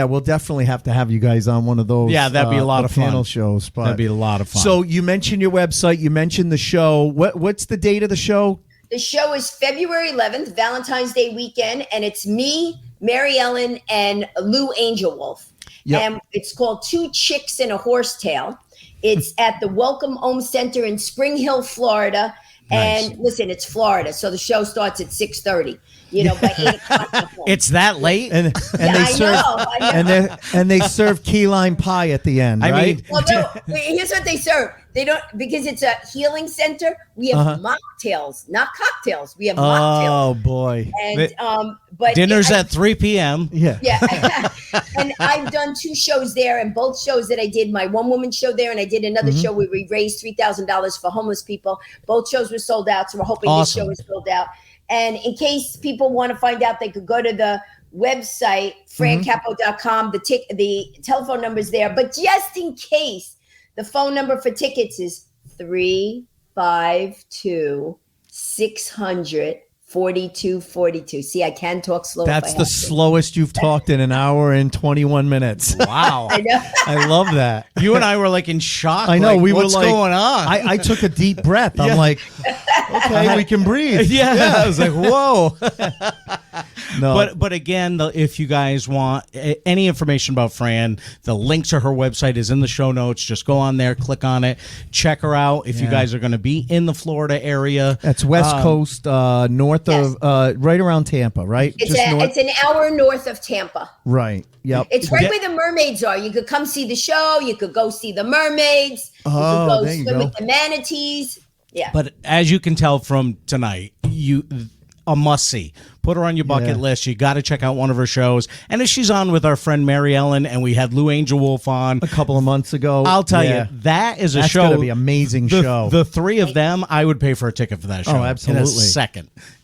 we'll definitely have to have you guys on one of those. Yeah, that'd be a lot of fun. Panel shows. But, that'd be a lot of fun. So you mentioned your website. You mentioned the show. What's the date of the show? The show is February 11th, Valentine's Day weekend, and it's me, Mary Ellen, and Lou Angelwolf. Yep. And it's called Two Chicks and a Horsetail. It's at the Welcome Home Center in Spring Hill, Florida. Nice. And listen, it's Florida, so the show starts at 6:30. By 8 o'clock. It's that late, and they serve key lime pie at the end. Right? Here's what they serve. They don't, because it's a healing center. We have mocktails, not cocktails. We have mocktails. Oh boy! And but dinner's at 3 p.m. Yeah. And I've done 2 shows there, and both shows that I did, my one-woman show there, and I did another show where we raised $3,000 for homeless people. Both shows were sold out, so we're hoping this show is sold out. And in case people want to find out, they could go to the website, francapo.com. The telephone number is there. But just in case, the phone number for tickets is 352-600-4242. See, I can talk slow. That's the slowest you've talked in an hour and 21 minutes. Wow. I know. I love that. You and I were like in shock. I know. Like, we were what's like, going on? I took a deep breath. I'm like, okay, we can breathe. Yeah. I was like, whoa. No. But again, if you guys want any information about Fran, the link to her website is in the show notes. Just go on there, click on it, check her out. If you guys are going to be in the Florida area, that's West Coast, north of, right around Tampa, right? It's an hour north of Tampa. Right. Yep. It's right where the mermaids are. You could come see the show. You could go see the mermaids. You could go swim with the manatees. Yeah. But as you can tell from tonight, a must see. Put her on your bucket list. You got to check out one of her shows. And if she's on with our friend Mary Ellen, and we had Lou Angel Wolf on a couple of months ago, I'll tell you, that is a That's show. going to be an amazing show. The three of them, I would pay for a ticket for that show. Oh, absolutely.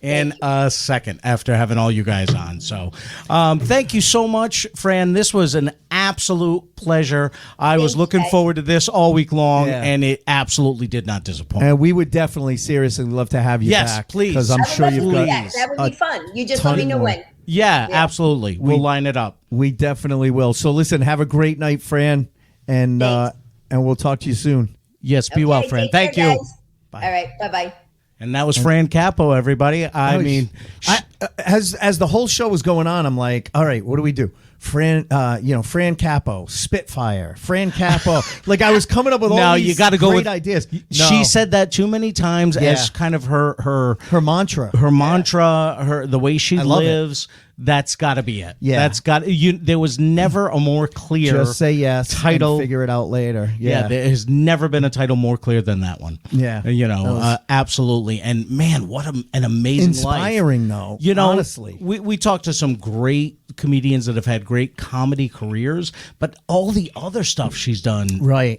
In a second after having all you guys on. So thank you so much, Fran. This was an absolute pleasure. I was looking forward to this all week long, and it absolutely did not disappoint. And we would definitely, seriously love to have you back. Yes, please. Because I'm sure you've got that would be fun. You just let me know when. Yeah, absolutely. We'll line it up. We definitely will. So listen, have a great night, Fran, and we'll talk to you soon. Yes, be well, Fran. Thank you. Bye. All right, bye-bye. And that was Fran Capo, everybody. I mean, as the whole show was going on, I'm like, all right, what do we do? Fran Capo, Spitfire, Fran Capo. Like I was coming up with all these you gotta go great with, ideas. She said that too many times as kind of her mantra. Her mantra, the way she lives. That's got to be it. Yeah, that's got you. There was never a more clear. Just say yes. Title. And figure it out later. Yeah. There has never been a title more clear than that one. Yeah, absolutely. And man, what an amazing, inspiring life. Though. Honestly, we talked to some great comedians that have had great comedy careers, but all the other stuff she's done,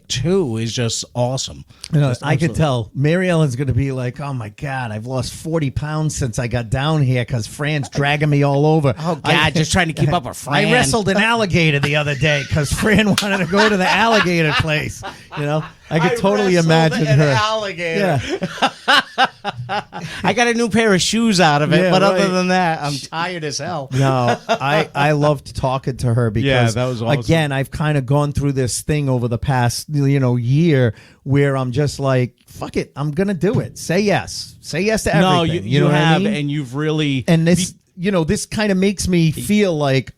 too, is just awesome. I could tell Mary Ellen's going to be like, "Oh my God, I've lost 40 pounds since I got down here because Fran's dragging me all over." Oh God, just trying to keep up with Fran. I wrestled an alligator the other day because Fran wanted to go to the alligator place. I could totally imagine her. Alligator. Yeah. I got a new pair of shoes out of it, but other than that, I'm tired as hell. No, I loved talking to her because that was awesome. Again, I've kind of gone through this thing over the past year where I'm just like, fuck it, I'm gonna do it. Say yes to everything. No, you know have, what I mean? and you've really this kind of makes me feel like,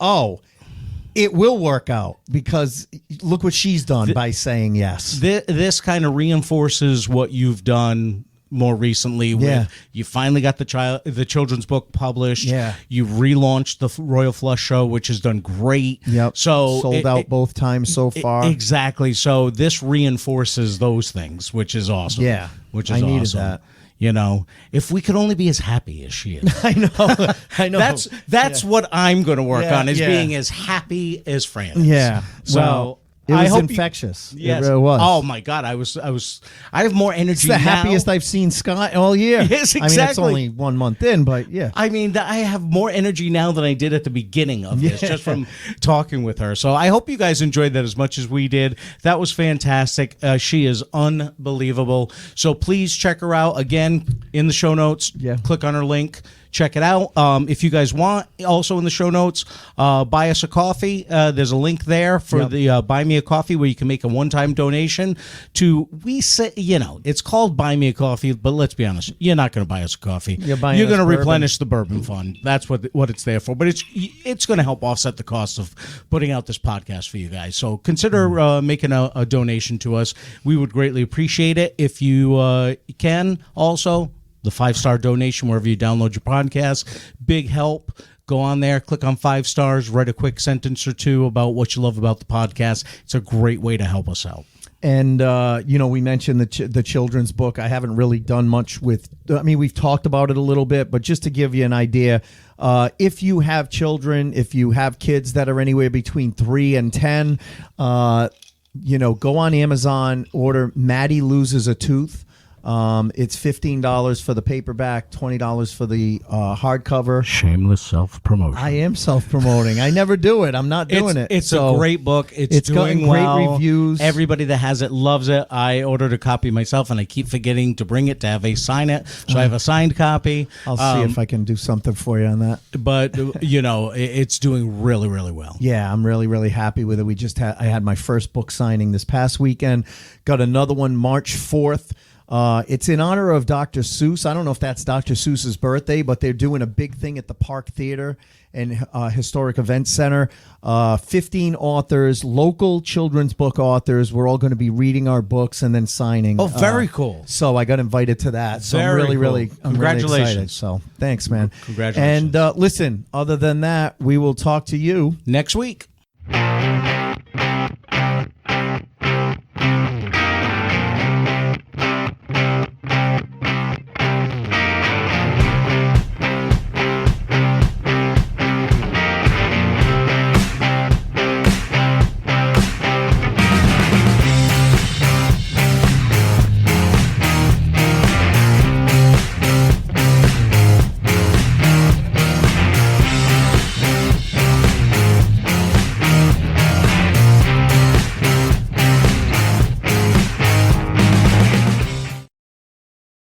it will work out because look what she's done by saying yes. This kind of reinforces what you've done more recently. You finally got the children's book published. Yeah. You relaunched the Royal Flush Show, which has done great. Yep. So sold out both times so far. Exactly. So this reinforces those things, which is awesome. Yeah. Which is I needed awesome. that. If we could only be as happy as she is. I know. That's what I'm going to work on, is being as happy as Fran is. Yeah. So it was infectious. Yes. It really was. Oh my God. I have more energy. It's the happiest I've seen Scott all year. Yes, exactly. I mean, it's only 1 month in, but yeah. I mean, I have more energy now than I did at the beginning of this, just from talking with her. So I hope you guys enjoyed that as much as we did. That was fantastic. She is unbelievable. So please check her out. Again, in the show notes, click on her link. Check it out. If you guys want, also in the show notes, buy us a coffee. There's a link there for the Buy Me a Coffee where you can make a one-time donation to, it's called Buy Me a Coffee, but let's be honest, you're not going to buy us a coffee. You're going to replenish the bourbon fund. That's what it's there for. But it's going to help offset the cost of putting out this podcast for you guys. So consider making a donation to us. We would greatly appreciate it. If you can also, the 5-star donation wherever you download your podcast. Big help. Go on there, click on 5 stars, write a quick sentence or two about what you love about the podcast. It's a great way to help us out. And, we mentioned the children's book. I haven't really done much with, we've talked about it a little bit, but just to give you an idea, if you have children, if you have kids that are anywhere between 3 and 10, go on Amazon, order Maddie Loses a Tooth. It's $15 for the paperback, $20 for the hardcover. Shameless self-promotion. I am self-promoting. I never do it. I'm not doing it. It's a great book. It's doing gotten great well. reviews. Everybody that has it loves it. I ordered a copy myself, and I keep forgetting to bring it to have a sign it. So I have a signed copy. I'll see if I can do something for you on that. But, it's doing really, really well. Yeah, I'm really, really happy with it. I had my first book signing this past weekend. Got another one March 4th. It's in honor of Dr. Seuss. I don't know if that's Dr. Seuss's birthday, but they're doing a big thing at the Park Theater and Historic Events Center. 15 authors, local children's book authors. We're all going to be reading our books and then signing. Oh, very cool. So I got invited to that. So I'm really, really, Congratulations. really excited. So thanks, man. Congratulations. And listen, other than that, we will talk to you next week.